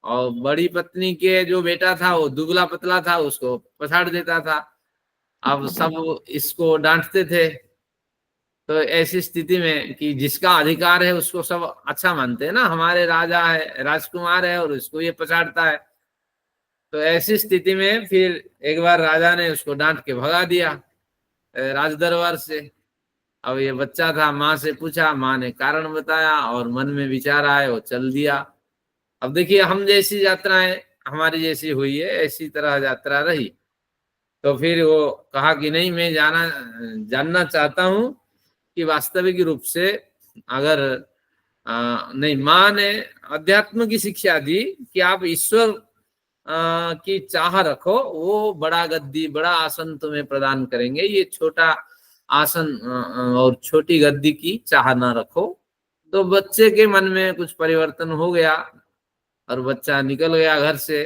और बड़ी पत्नी के जो बेटा था वो दुबला पतला था, उसको पछाड़ देता था। अब सब इसको डांटते थे। तो ऐसी स्थिति में कि जिसका अधिकार है उसको सब अच्छा मानते हैं ना, हमारे राजा है, राजकुमार है, और उसको ये पछाड़ता है। तो ऐसी स्थिति में फिर एक बार राजा ने उसको डांट के भगा दिया राज दरबार से। अब ये बच्चा था, माँ से पूछा, माँ ने कारण बताया, और मन में विचार आए, वो चल दिया। अब देखिए, हम जैसी यात्राएं हमारी जैसी हुई है, ऐसी तरह यात्रा रही। तो फिर वो कहा कि नहीं, मैं जानना चाहता हूं कि वास्तविक रूप से अगर नहीं, माँ ने अध्यात्म की शिक्षा दी कि आप ईश्वर की चाह रखो, वो बड़ा गद्दी, बड़ा आसन तुम्हें प्रदान करेंगे। ये छोटा आसन और छोटी गद्दी की चाह ना रखो। तो बच्चे के मन में कुछ परिवर्तन हो गया और बच्चा निकल गया घर से।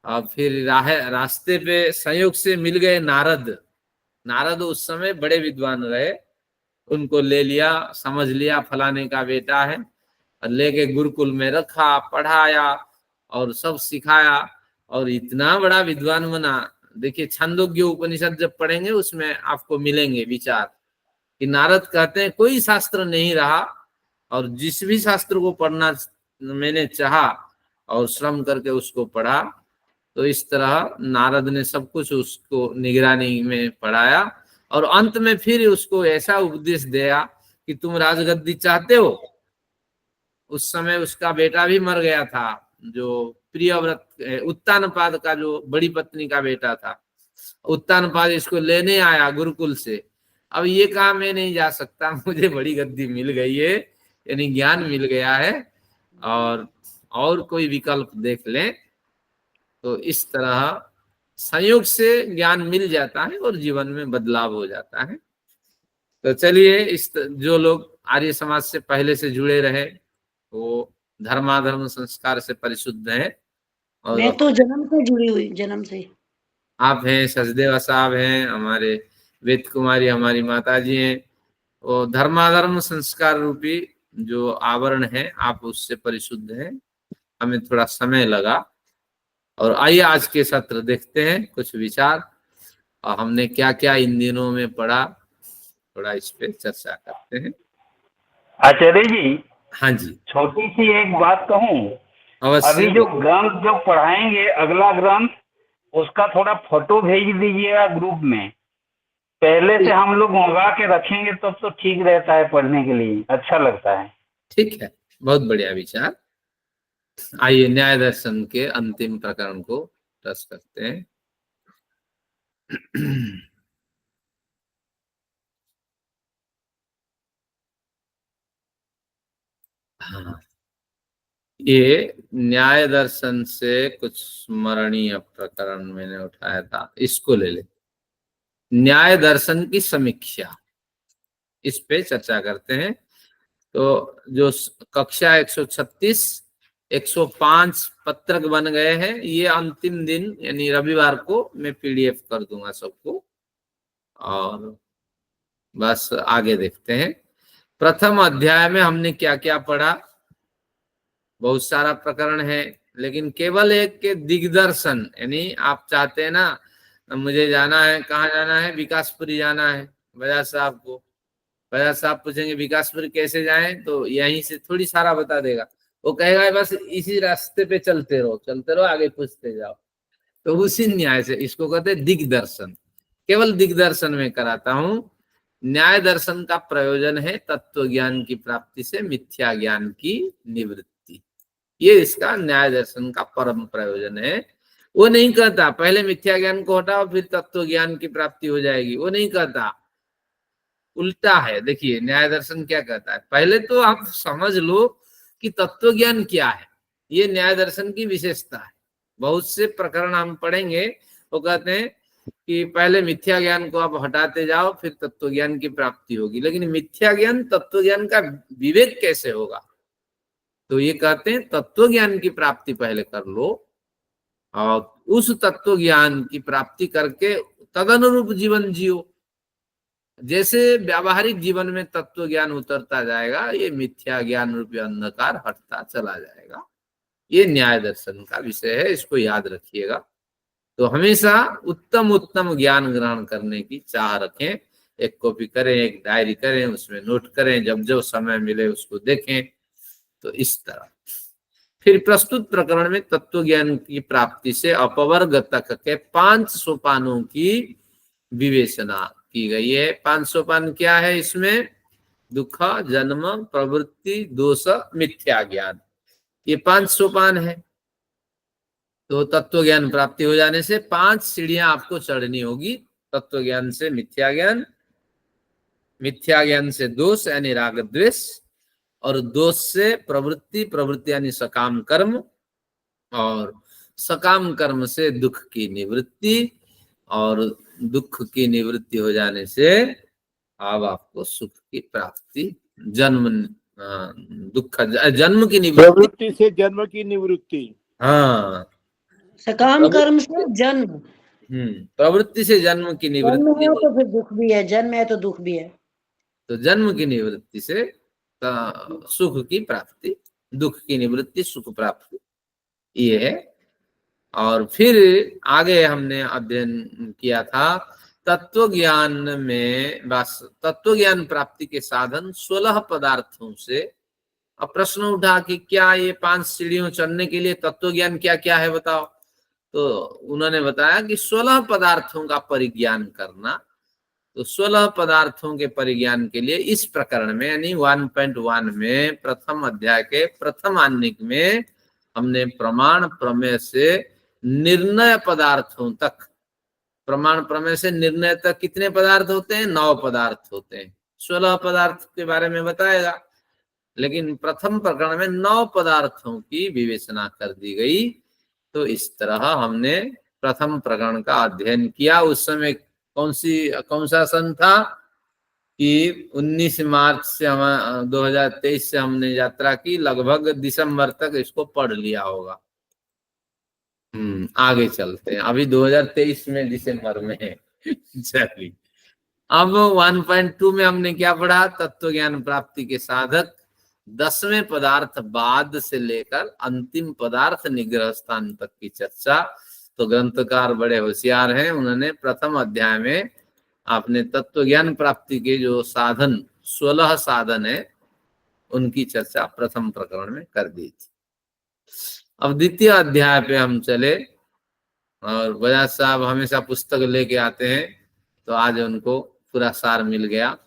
और फिर रास्ते पे संयोग से मिल गए नारद। नारद उस समय बड़े विद्वान रहे, उनको ले लिया, समझ लिया फलाने का बेटा है, और लेके गुरुकुल में रखा, पढ़ाया और सब सिखाया, और इतना बड़ा विद्वान बना। देखिए, छांदोग्य उपनिषद जब पढ़ेंगे उसमें आपको मिलेंगे विचार कि नारद कहते हैं कोई शास्त्र नहीं रहा, और जिस भी शास्त्र को पढ़ना मैंने चाहा और श्रम करके उसको पढ़ा। तो इस तरह नारद ने सब कुछ उसको निगरानी में पढ़ाया, और अंत में फिर उसको ऐसा उपदेश दिया कि तुम राजगद्दी चाहते हो। उस समय उसका बेटा भी मर गया था, जो प्रियव्रत उत्तानपाद का जो बड़ी पत्नी का बेटा था। उत्तानपाद इसको लेने आया गुरुकुल से। अब ये कहा, मैं नहीं जा सकता, मुझे बड़ी गद्दी मिल गई है, यानी ज्ञान मिल गया है, और कोई विकल्प देख लें। तो इस तरह संयोग से ज्ञान मिल जाता है और जीवन में बदलाव हो जाता है। तो चलिए, जो लोग आर्य समाज से पहले से जुड़े रहे वो धर्माधर्म संस्कार से परिशुद्ध हैं। और मैं तो जन्म से जुड़ी हुई, जन्म से। आप हैं, सचदेवा साहब हैं, हमारे वेद कुमारी हमारी माता जी हैं। वो धर्माधर्म संस्कार रूपी जो आवरण है, आप उससे परिशुद्ध हैं। हमें थोड़ा समय लगा। और आइए आज के सत्र देखते हैं कुछ विचार, और हमने क्या क्या इन दिनों में पढ़ा, थोड़ा इस पे चर्चा करते हैं। आचार्य जी, हाँ जी, छोटी सी एक बात कहूँ। अवश्य। अभी जो ग्रंथ जो पढ़ाएंगे, अगला ग्रंथ, उसका थोड़ा फोटो भेज दीजिएगा ग्रुप में। पहले से हम लोग मंगा के रखेंगे तब तो ठीक रहता है, पढ़ने के लिए अच्छा लगता है। ठीक है, बहुत बढ़िया विचार। आइए न्याय दर्शन के अंतिम प्रकरण को टच करते हैं। हाँ, ये न्याय दर्शन से कुछ स्मरणीय प्रकरण मैंने उठाया था, इसको ले ले। न्याय दर्शन की समीक्षा, इस पे चर्चा करते हैं। तो जो कक्षा 136 105 पत्रक बन गए हैं। ये अंतिम दिन यानी रविवार को मैं PDF कर दूंगा सबको। और बस आगे देखते हैं। प्रथम अध्याय में हमने क्या क्या पढ़ा। बहुत सारा प्रकरण है, लेकिन केवल एक के दिग्दर्शन, यानी आप चाहते हैं ना मुझे जाना है, कहाँ जाना है, विकासपुरी जाना है बजाज साहब को। बजाज साहब पूछेंगे विकासपुरी कैसे जाएं, तो यहीं से थोड़ी सारा बता देगा। वो कहेगा बस इसी रास्ते पे चलते रहो, आगे पूछते जाओ। तो उसी न्याय से इसको कहते हैं दिग्दर्शन। केवल दिग्दर्शन में कराता हूँ। न्याय दर्शन का प्रयोजन है तत्व ज्ञान की प्राप्ति से मिथ्या ज्ञान की निवृत्ति। ये इसका न्याय दर्शन का परम प्रयोजन है। वो नहीं कहता पहले मिथ्या ज्ञान को हटाओ फिर तत्व ज्ञान की प्राप्ति हो जाएगी, वो नहीं कहता, उल्टा है। देखिए न्याय दर्शन क्या कहता है, पहले तो आप समझ लो कि तत्व ज्ञान क्या है। ये न्याय दर्शन की विशेषता है। बहुत से प्रकरण हम पढ़ेंगे, वो कहते हैं कि पहले मिथ्या ज्ञान को आप हटाते जाओ फिर तत्व ज्ञान की प्राप्ति होगी। लेकिन मिथ्या ज्ञान तत्व ज्ञान का विवेक कैसे होगा, तो ये कहते हैं तत्व ज्ञान की प्राप्ति पहले कर लो और उस तत्व ज्ञान की प्राप्ति करके तदनुरूप जीवन जियो। जैसे व्यावहारिक जीवन में तत्व ज्ञान उतरता जाएगा, ये मिथ्या ज्ञान रूपी अंधकार हटता चला जाएगा। ये न्याय दर्शन का विषय है, इसको याद रखिएगा। तो हमेशा उत्तम उत्तम ज्ञान ग्रहण करने की चाह रखें। एक कॉपी करें, एक डायरी करें, उसमें नोट करें, जब जब समय मिले उसको देखें। तो इस तरह फिर प्रस्तुत प्रकरण में तत्व ज्ञान की प्राप्ति से अपवर्ग तक के 5 सोपानों की विवेचना की गई है। 5 सोपान क्या है इसमें? दुख, जन्म, प्रवृत्ति, दोष, मिथ्या ज्ञान, ये 5 सोपान है। तो तत्व ज्ञान प्राप्ति हो जाने से 5 सीढ़ियां आपको चढ़नी होगी। तत्व ज्ञान से मिथ्या ज्ञान, मिथ्या ज्ञान से दोष यानी राग द्वेष, और दोष से प्रवृत्ति, प्रवृत्ति यानी सकाम कर्म, और सकाम कर्म से दुख की निवृत्ति, और दुख की निवृत्ति हो जाने से अब आपको सुख की प्राप्ति, जन्म दुख जन्म की निवृत्ति, प्रवृत्ति से जन्म की निवृत्ति। हाँ, सकाम कर्म से जन्म, प्रवृत्ति से जन्म की जन्म निवृत्ति, है तो फिर दुख भी है, जन्म है तो दुख भी है। तो जन्म की निवृत्ति से सुख की प्राप्ति, दुख की निवृत्ति, सुख प्राप्ति, ये है। और फिर आगे हमने अध्ययन किया था तत्व ज्ञान में, बस तत्व ज्ञान प्राप्ति के साधन 16 पदार्थों से। अब प्रश्न उठा कि क्या ये 5 सीढ़ियों चढ़ने के लिए तत्व ज्ञान क्या क्या है बताओ। तो उन्होंने बताया कि 16 पदार्थों का परिज्ञान करना। तो 16 पदार्थों के परिज्ञान के लिए इस प्रकरण में यानी 1.1 में प्रथम अध्याय के प्रथम आन्निक में हमने प्रमाण प्रमेय से निर्णय पदार्थों तक, प्रमाण प्रमेय से निर्णय तक कितने पदार्थ होते हैं? 9 पदार्थ होते हैं। 16 पदार्थ के बारे में बताएगा, लेकिन प्रथम प्रकरण में 9 पदार्थों की विवेचना कर दी गई। तो इस तरह हमने प्रथम प्रकरण का अध्ययन किया। उस समय कौन सा सन था कि 19 मार्च से 2023 से हमने यात्रा की, लगभग दिसंबर तक इसको पढ़ लिया होगा। आगे चलते हैं, अभी 2023 में दिसंबर में है। चलिए अब 1.2 में हमने क्या पढ़ा? तत्व ज्ञान प्राप्ति के साधक 10वें पदार्थ बाद से लेकर अंतिम पदार्थ निग्रह स्थान तक की चर्चा। तो ग्रंथकार बड़े होशियार हैं, उन्होंने प्रथम अध्याय में आपने तत्व ज्ञान प्राप्ति के जो साधन 16 साधन है उनकी चर्चा प्रथम प्रकरण में कर दी थी। अब द्वितीय अध्याय पे हम चले, और बजाज साहब हमेशा पुस्तक लेके आते हैं, तो आज उनको पूरा सार मिल गया।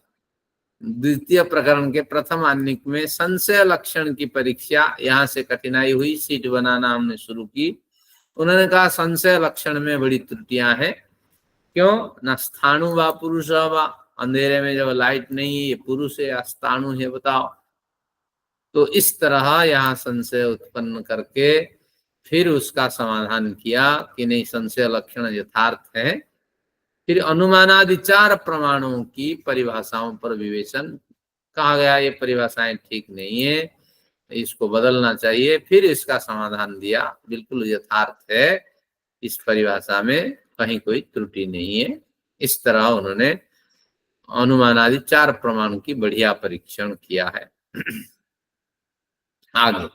द्वितीय प्रकरण के प्रथम आन्निक में संशय लक्षण की परीक्षा, यहाँ से कठिनाई हुई, सीट बनाना हमने शुरू की। उन्होंने कहा संशय लक्षण में बड़ी त्रुटियां हैं। क्यों? न स्थाणु व पुरुष व, अंधेरे में जब लाइट नहीं है ये पुरुष है या स्थाणु है बताओ। तो इस तरह यहाँ संशय उत्पन्न करके फिर उसका समाधान किया कि नहीं, संशय लक्षण यथार्थ है। फिर अनुमानादि 4 प्रमाणों की परिभाषाओं पर विवेचन, कहा गया ये परिभाषाएं ठीक नहीं है, इसको बदलना चाहिए। फिर इसका समाधान दिया, बिल्कुल यथार्थ है, इस परिभाषा में कहीं कोई त्रुटि नहीं है। इस तरह उन्होंने अनुमान आदि 4 प्रमाण की बढ़िया परीक्षण किया है। आगे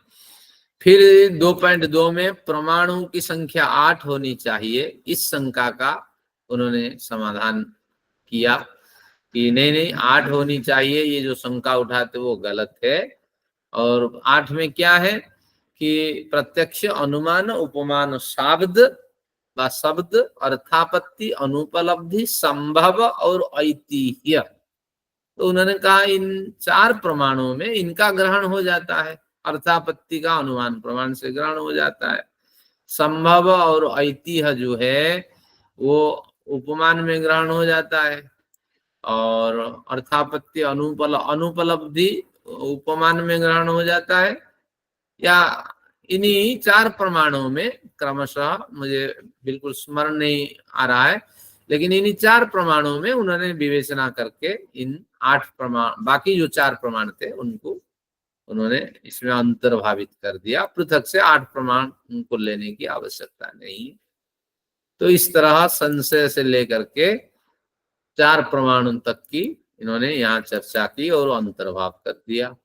फिर 2.2 में परमाणु की संख्या 8 होनी चाहिए, इस शंका का उन्होंने समाधान किया कि नहीं 8 होनी चाहिए, ये जो शंका उठाते वो गलत है। और 8 में क्या है कि प्रत्यक्ष, अनुमान, उपमान, शब्द व शब्द, अर्थापत्ति, अनुपलब्धि, संभव और ऐतिह्य। तो उन्होंने कहा इन 4 प्रमाणों में इनका ग्रहण हो जाता है। अर्थापत्ति का अनुमान प्रमाण से ग्रहण हो जाता है, संभव और ऐतिह्य जो है वो उपमान में ग्रहण हो जाता है, और अर्थापत्ति, अनुपलब्धि उपमान में ग्रहण हो जाता है। या इन्हीं 4 प्रमाणों में क्रमशः, मुझे बिल्कुल स्मरण नहीं आ रहा है, लेकिन इन्हीं 4 प्रमाणों में उन्होंने विवेचना करके इन 8 प्रमाण, बाकी जो 4 प्रमाण थे उनको उन्होंने इसमें अंतर्भावित कर दिया। पृथक से 8 प्रमाण उनको लेने की आवश्यकता नहीं। तो इस तरह संशय से लेकर के 4 प्रमाणों तक की इन्होंने यहाँ चर्चा की और अंतर्भाव कर दिया।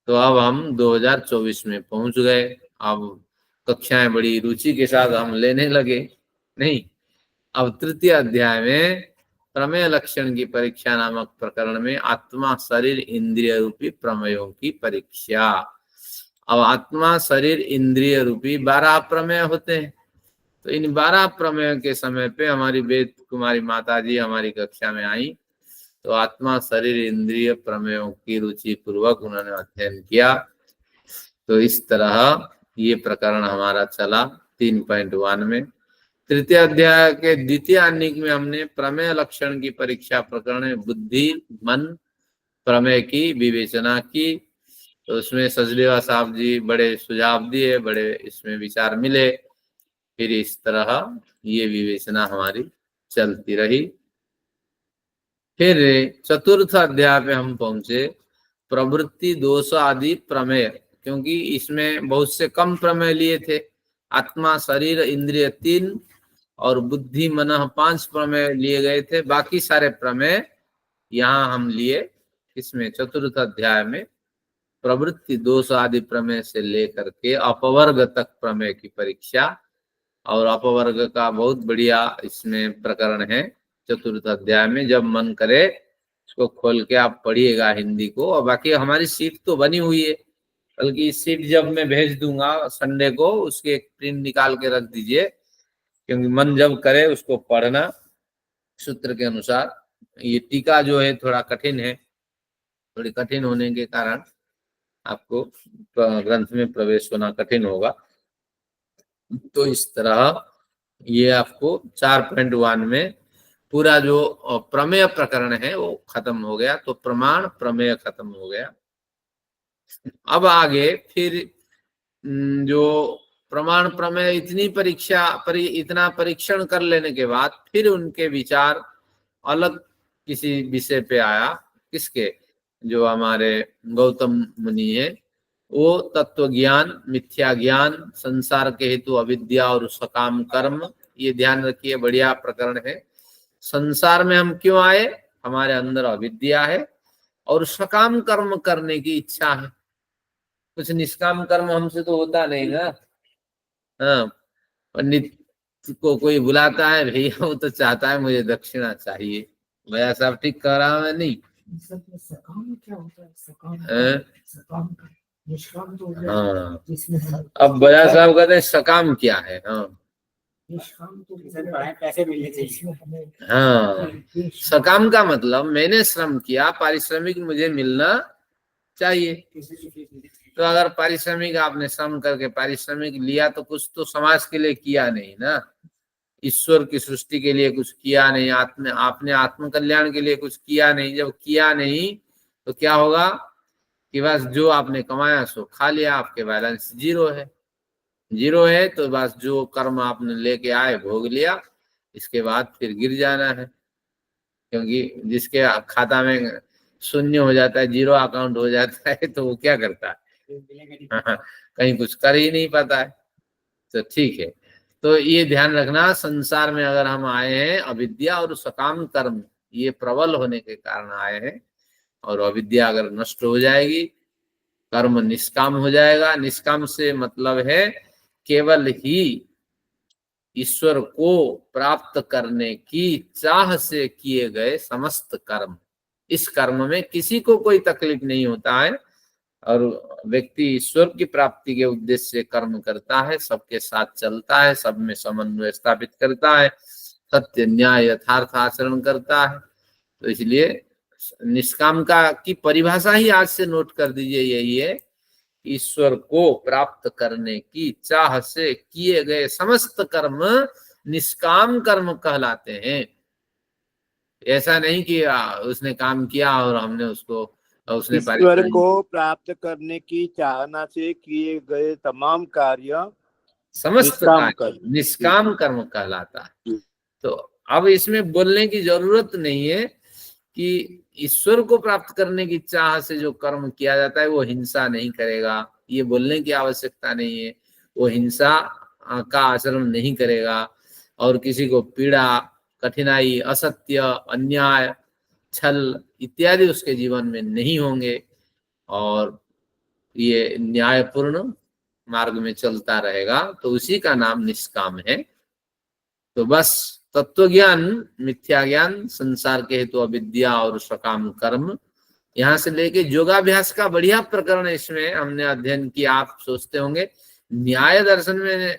तो अब हम 2024 में पहुंच गए। अब कक्षाएं बड़ी रुचि के साथ हम लेने लगे। नहीं, अब तृतीय अध्याय में प्रमेय लक्षण की परीक्षा नामक प्रकरण में आत्मा, शरीर, इंद्रिय रूपी प्रमेयों की परीक्षा। अब आत्मा, शरीर, इंद्रिय रूपी 12 प्रमेय होते हैं। तो इन 12 प्रमेयों के समय पे हमारी वेद कुमारी माता जी हमारी कक्षा में आई, तो आत्मा, शरीर, इंद्रिय प्रमेयों की रुचि पूर्वक उन्होंने अध्ययन किया। तो इस तरह ये प्रकरण हमारा चला 3.1 में। तृतीय अध्याय के द्वितीय आनिक में हमने प्रमेय लक्षण की परीक्षा प्रकरण बुद्धि, मन, प्रमेय की विवेचना की। तो उसमें सचदेवा साहब जी बड़े सुझाव दिए, बड़े इसमें विचार मिले। फिर इस तरह ये विवेचना हमारी चलती रही। फिर चतुर्थ अध्याय पे हम पहुंचे, प्रवृत्ति, दोष आदि प्रमेय, क्योंकि इसमें बहुत से कम प्रमेय लिए थे। आत्मा, शरीर, इंद्रिय 3 और बुद्धि, मन 5 प्रमेय लिए गए थे। बाकी सारे प्रमेय यहाँ हम लिए इसमें चतुर्थ अध्याय में प्रवृत्ति, दोष आदि प्रमेय से लेकर के अपवर्ग तक प्रमेय की परीक्षा। और अपवर्ग का बहुत बढ़िया इसमें प्रकरण है चतुर्थ अध्याय में। जब मन करे इसको खोल के आप पढ़िएगा हिंदी को। और बाकी हमारी सीट तो बनी हुई है, बल्कि इस सीट जब मैं भेज दूंगा संडे को, उसके एक प्रिंट निकाल के रख दीजिए, क्योंकि मन जब करे उसको पढ़ना सूत्र के अनुसार। ये टीका जो है थोड़ा कठिन है, थोड़ी कठिन होने के कारण आपको ग्रंथ में प्रवेश होना कठिन होगा। तो इस तरह ये आपको 4.1 में पूरा जो प्रमेय प्रकरण है वो खत्म हो गया। तो प्रमाण प्रमेय खत्म हो गया। अब आगे फिर जो प्रमाण प्रमेय इतना परीक्षण कर लेने के बाद फिर उनके विचार अलग किसी विषय पे आया। किसके? जो हमारे गौतम मुनि है, वो तत्व ज्ञान, मिथ्या ज्ञान, संसार के हेतु अविद्या और सकाम कर्म। ये ध्यान रखिए, बढ़िया प्रकरण है। संसार में हम क्यों आए? हमारे अंदर अविद्या है और सकाम कर्म करने की इच्छा है। कुछ निष्काम कर्म हमसे तो होता नहीं ना। हाँ, पंडित को कोई बुलाता है, भैया वो तो चाहता है मुझे दक्षिणा चाहिए। भैया साहब ठीक कह रहा है नहीं? सकाम क्या होता है? सकाम निष्काम तो हाँ, जिसमें अब भैया साहब कहते हैं सकाम क्या है? हाँ, निष्काम तो पैसे मिलने चाहिए। हाँ, सकाम का मतलब मैंने श्रम किया, पारिश्रमिक मुझे मिलना चाहिए। तो अगर पारिश्रमिक आपने श्रम करके पारिश्रमिक लिया तो कुछ तो समाज के लिए किया नहीं ना, ईश्वर की सृष्टि के लिए कुछ किया नहीं, आपने आत्म कल्याण के लिए कुछ किया नहीं। जब किया नहीं तो क्या होगा कि बस जो आपने कमाया सो खा लिया, आपके बैलेंस जीरो है। तो बस जो कर्म आपने लेके आए भोग लिया, इसके बाद फिर गिर जाना है। क्योंकि जिसके खाता में शून्य हो जाता है, जीरो अकाउंट हो जाता है, तो वो क्या करता है? कहीं कुछ कर ही नहीं पाता है। तो ठीक है, तो ये ध्यान रखना, संसार में अगर हम आए हैं अविद्या और सकाम कर्म ये प्रबल होने के कारण आए हैं, और अविद्या अगर नष्ट हो जाएगी, कर्म निष्काम हो जाएगा। निष्काम से मतलब है केवल ही ईश्वर को प्राप्त करने की चाह से किए गए समस्त कर्म। इस कर्म में किसी को कोई तकलीफ नहीं होता है, और व्यक्ति ईश्वर की प्राप्ति के उद्देश्य से कर्म करता है, सबके साथ चलता है, सब में समन्वय स्थापित करता है, सत्य न्याय यथार्थ आचरण करता है। तो इसलिए निष्काम का की परिभाषा ही आज से नोट कर दीजिए, यही है, ईश्वर को प्राप्त करने की चाह से किए गए समस्त कर्म निष्काम कर्म कहलाते हैं। ऐसा नहीं कि उसने काम किया और हमने उसको उसने ईश्वर को प्राप्त करने की चाहना से किए गए तमाम कार्य समस्त निष्काम कर्म कहलाता है। तो अब इसमें बोलने की जरूरत नहीं है कि ईश्वर को प्राप्त करने की चाह से जो कर्म किया जाता है वो हिंसा नहीं करेगा, ये बोलने की आवश्यकता नहीं है। वो हिंसा का आचरण नहीं करेगा, और किसी को पीड़ा, कठिनाई, असत्य, अन्याय, छल इत्यादि उसके जीवन में नहीं होंगे, और ये न्यायपूर्ण मार्ग में चलता रहेगा, तो उसी का नाम निष्काम है। तो बस तत्व ज्ञान, मिथ्या ज्ञान, संसार के हेतु अविद्या और सकाम कर्म, यहाँ से लेके योगाभ्यास का बढ़िया प्रकरण इसमें हमने अध्ययन किया। आप सोचते होंगे न्याय दर्शन में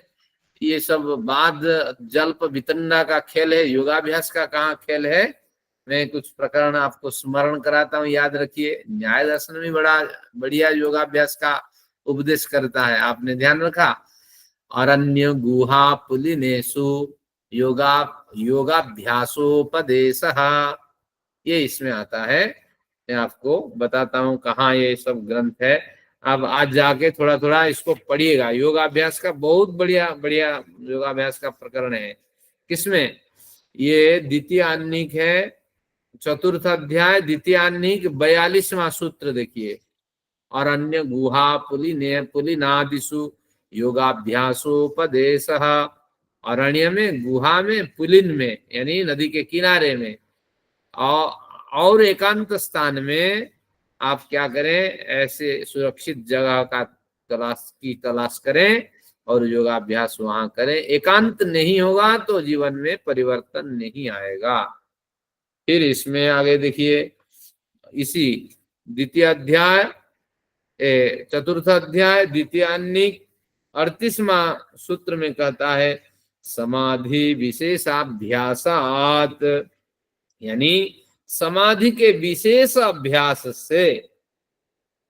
ये सब बाद जल्प वितंडा का खेल है, योगाभ्यास का कहाँ खेल है। मैं कुछ प्रकरण आपको स्मरण कराता हूँ, याद रखिए। न्याय दर्शन में बड़ा बढ़िया योगाभ्यास का उपदेश करता है, आपने ध्यान रखा। अरण्य गुहा पुलिनेषु योगाभ्यासोपदेशः, ये इसमें आता है। मैं आपको बताता हूँ कहाँ ये सब ग्रंथ है। अब आज जाके थोड़ा थोड़ा इसको पढ़िएगा। योगाभ्यास का बहुत बढ़िया बढ़िया योगाभ्यास का प्रकरण है। किसमें? ये द्वितीय आह्निक है, चतुर्थ अध्याय, द्वितीय आह्निक 42वां सूत्र देखिए। और अन्य गुहा पुलिनादिषु योगाभ्यासोपदेशः, अरण्य में, गुहा में, पुलिन में यानी नदी के किनारे में, और एकांत स्थान में आप क्या करें, ऐसे सुरक्षित जगह का तलाश करें और योगाभ्यास वहां करें। एकांत नहीं होगा तो जीवन में परिवर्तन नहीं आएगा। फिर इसमें आगे देखिए, इसी द्वितीय अध्याय चतुर्थ अध्याय द्वितीय आह्निक 38वां सूत्र में कहता है समाधि विशेषाभ्यासात, यानी समाधि के विशेष अभ्यास से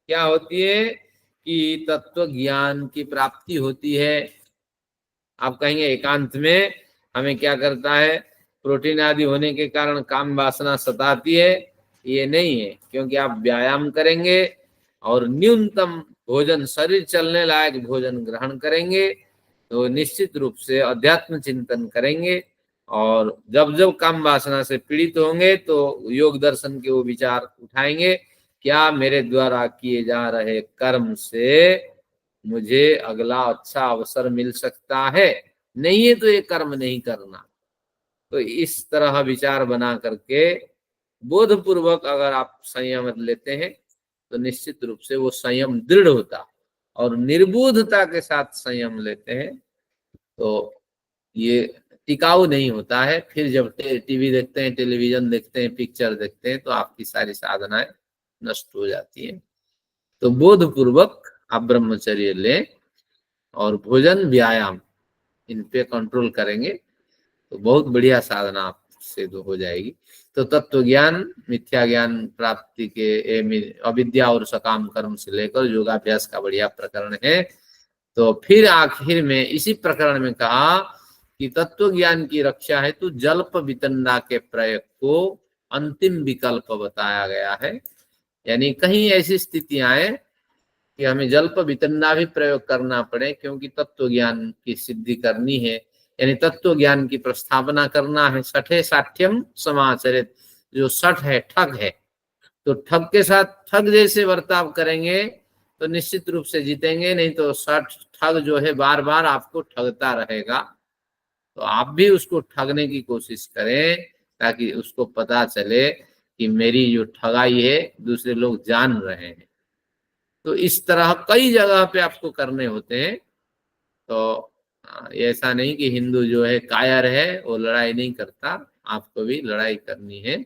क्या होती है कि तत्व ज्ञान की प्राप्ति होती है। आप कहेंगे एकांत में हमें क्या करता है, प्रोटीन आदि होने के कारण काम वासना सताती है। ये नहीं है, क्योंकि आप व्यायाम करेंगे और न्यूनतम भोजन, शरीर चलने लायक भोजन ग्रहण करेंगे, तो निश्चित रूप से अध्यात्म चिंतन करेंगे। और जब जब काम वासना से पीड़ित होंगे तो योग दर्शन के वो विचार उठाएंगे, क्या मेरे द्वारा किए जा रहे कर्म से मुझे अगला अच्छा अवसर मिल सकता है? नहीं है तो ये कर्म नहीं करना। तो इस तरह विचार बना करके बोधपूर्वक अगर आप संयम लेते हैं तो निश्चित रूप से वो संयम दृढ़ होता, और निर्बोधता के साथ संयम लेते हैं तो ये टिकाऊ नहीं होता है। फिर जब टीवी देखते हैं, टेलीविजन देखते हैं, पिक्चर देखते हैं, तो आपकी सारी साधनाएं नष्ट हो जाती हैं। तो बोधपूर्वक आप ब्रह्मचर्य लें और भोजन, व्यायाम, इन पे कंट्रोल करेंगे तो बहुत बढ़िया साधना आपसे तो हो जाएगी। तो तत्व ज्ञान, मिथ्या ज्ञान प्राप्ति के अविद्या और सकाम कर्म से लेकर योगाभ्यास का बढ़िया प्रकरण है। तो फिर आखिर में इसी प्रकरण में कहा कि तत्व ज्ञान की रक्षा हेतु जल्प वितंडा के प्रयोग को अंतिम विकल्प बताया गया है। यानी कहीं ऐसी स्थितियां आए कि हमें जल्प वितंडा भी प्रयोग करना पड़े, क्योंकि तत्व ज्ञान की सिद्धि करनी है, यानी तत्व ज्ञान की प्रस्थापना करना है। सठे साठ्यम समाचरित, जो सठ है, ठग है, तो ठग के साथ ठग जैसे बर्ताव करेंगे तो निश्चित रूप से जीतेंगे, नहीं तो ठग जो है बार बार आपको ठगता रहेगा। तो आप भी उसको ठगने की कोशिश करें ताकि उसको पता चले कि मेरी जो ठगाई है दूसरे लोग जान रहे हैं। तो इस तरह कई जगह पे आपको करने होते हैं। तो ऐसा नहीं कि हिंदू जो है कायर है, वो लड़ाई नहीं करता, आपको भी लड़ाई करनी है।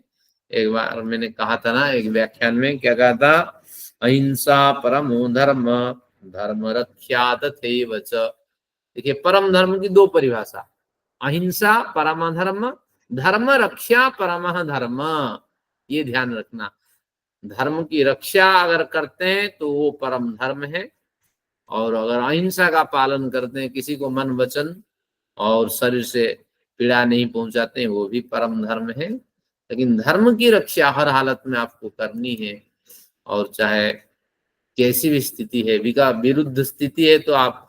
एक बार मैंने कहा था ना एक व्याख्यान में, क्या कहा था, अहिंसा परमो धर्म, धर्म रक्षा तथैव च। देखिए परम धर्म की दो परिभाषा, अहिंसा परम धर्म, धर्म रक्षा परम धर्म। ये ध्यान रखना, धर्म की रक्षा अगर करते हैं तो वो परम धर्म है, और अगर अहिंसा का पालन करते हैं, किसी को मन वचन और शरीर से पीड़ा नहीं पहुंचाते हैं, वो भी परम धर्म है। लेकिन धर्म की रक्षा हर हालत में आपको करनी है, और चाहे कैसी भी स्थिति है, विरुद्ध स्थिति है तो आप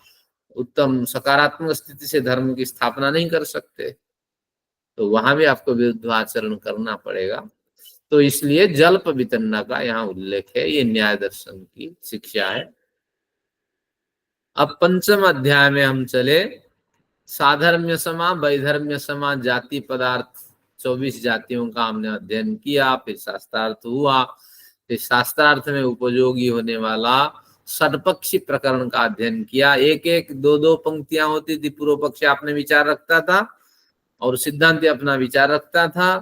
उत्तम सकारात्मक स्थिति से धर्म की स्थापना नहीं कर सकते, तो वहां भी आपको विरुद्ध आचरण करना पड़ेगा। तो इसलिए जल्प वितन्ना का यहाँ उल्लेख है, ये न्याय दर्शन की शिक्षा है। अब पंचम अध्याय में हम चले, साधर्म्य समा वैधर्म्य समा जाति पदार्थ, 24 जातियों का हमने अध्ययन किया, फिर शास्त्रार्थ हुआ, फिर शास्त्रार्थ में उपयोगी होने वाला षडपक्षी प्रकरण का अध्ययन किया। एक एक दो दो पंक्तियां होती थी, पूर्व पक्ष आपने विचार रखता था और सिद्धांत अपना विचार रखता था,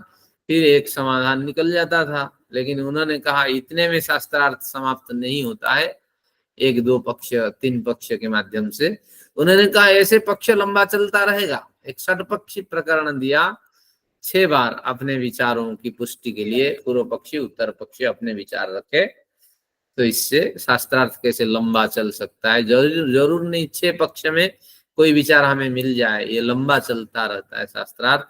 फिर एक समाधान निकल जाता था। लेकिन उन्होंने कहा इतने में शास्त्रार्थ समाप्त नहीं होता है, एक दो पक्ष तीन पक्ष के माध्यम से। उन्होंने कहा ऐसे पक्ष लंबा चलता रहेगा। एक षडपक्षी प्रकरण दिया, 6 बार अपने विचारों की पुष्टि के लिए पूर्व पक्षी उत्तर पक्षी अपने विचार रखे, तो इससे शास्त्रार्थ कैसे लंबा चल सकता है। जरूर नहीं 6 पक्ष में कोई विचार हमें मिल जाए, ये लंबा चलता रहता है शास्त्रार्थ।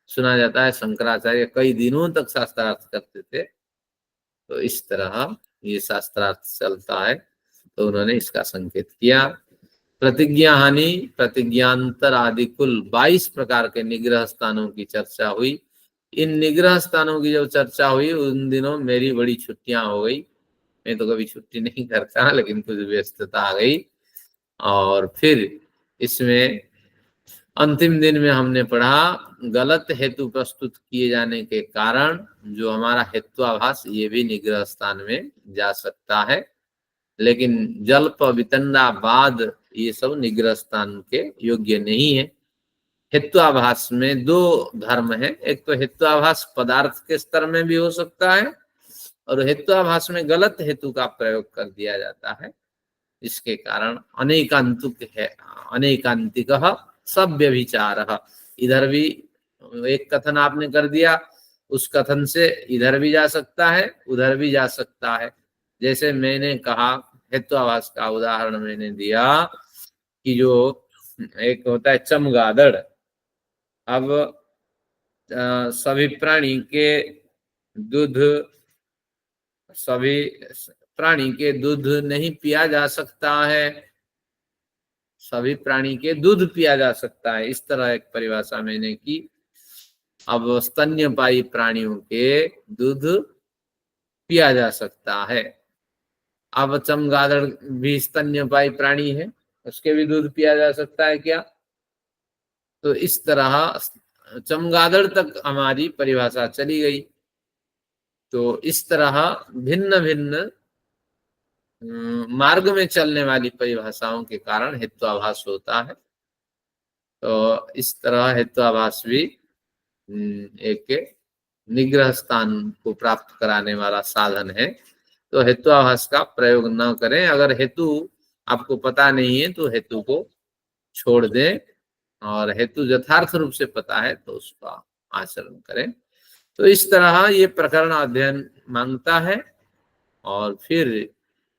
सुना जाता है शंकराचार्य कई दिनों तक शास्त्रार्थ करते थे, तो इस तरह ये शास्त्रार्थ चलता है। तो उन्होंने इसका संकेत किया। प्रतिज्ञा हानि, प्रतिज्ञांतर आदि कुल 22 प्रकार के निग्रह स्थानों की चर्चा हुई। इन निग्रह स्थानों की जब चर्चा हुई उन दिनों मेरी बड़ी छुट्टियां हो गई, मैं तो कभी छुट्टी नहीं करता, लेकिन कुछ व्यस्तता आ गई। और फिर इसमें अंतिम दिन में हमने पढ़ा, गलत हेतु प्रस्तुत किए जाने के कारण जो हमारा हेत्वाभास ये भी निग्रह स्थान में जा सकता है, लेकिन जल्प वितंडा बाद ये सब निग्रह स्थान के योग्य नहीं है। हेत्वाभास में 2 धर्म है, एक तो हेत्वाभास पदार्थ के स्तर में भी हो सकता है, और हेत्वाभास में गलत हेतु का प्रयोग कर दिया जाता है। इसके कारण अनेकांतिक है, अनेकांतिक सभ्य विचार। इधर भी एक कथन आपने कर दिया, उस कथन से इधर भी जा सकता है उधर भी जा सकता है। जैसे मैंने कहा, हेत्वाभास का उदाहरण मैंने दिया कि जो एक होता है चमगादड़, अब सभी प्राणी के दूध, सभी प्राणी के दूध नहीं पिया जा सकता है, सभी प्राणी के दूध पिया जा सकता है, इस तरह एक परिभाषा मैंने की। अब स्तन्यपायी प्राणियों के दूध पिया जा सकता है। अब चमगादड़ भी स्तन्यपायी प्राणी है, उसके भी दूध पिया जा सकता है क्या? तो इस तरह चमगादड़ तक हमारी परिभाषा चली गई। तो इस तरह भिन्न भिन्न मार्ग में चलने वाली परिभाषाओं के कारण हेत्वाभास होता है। तो इस तरह हेत्वाभास भी एक निग्रह स्थान को प्राप्त कराने वाला साधन है। तो हेत्वाभास का प्रयोग न करें। अगर हेतु आपको पता नहीं है तो हेतु को छोड़ दें, और हेतु यथार्थ रूप से पता है तो उसका आचरण करें। तो इस तरह ये प्रकरण अध्ययन मांगता है। और फिर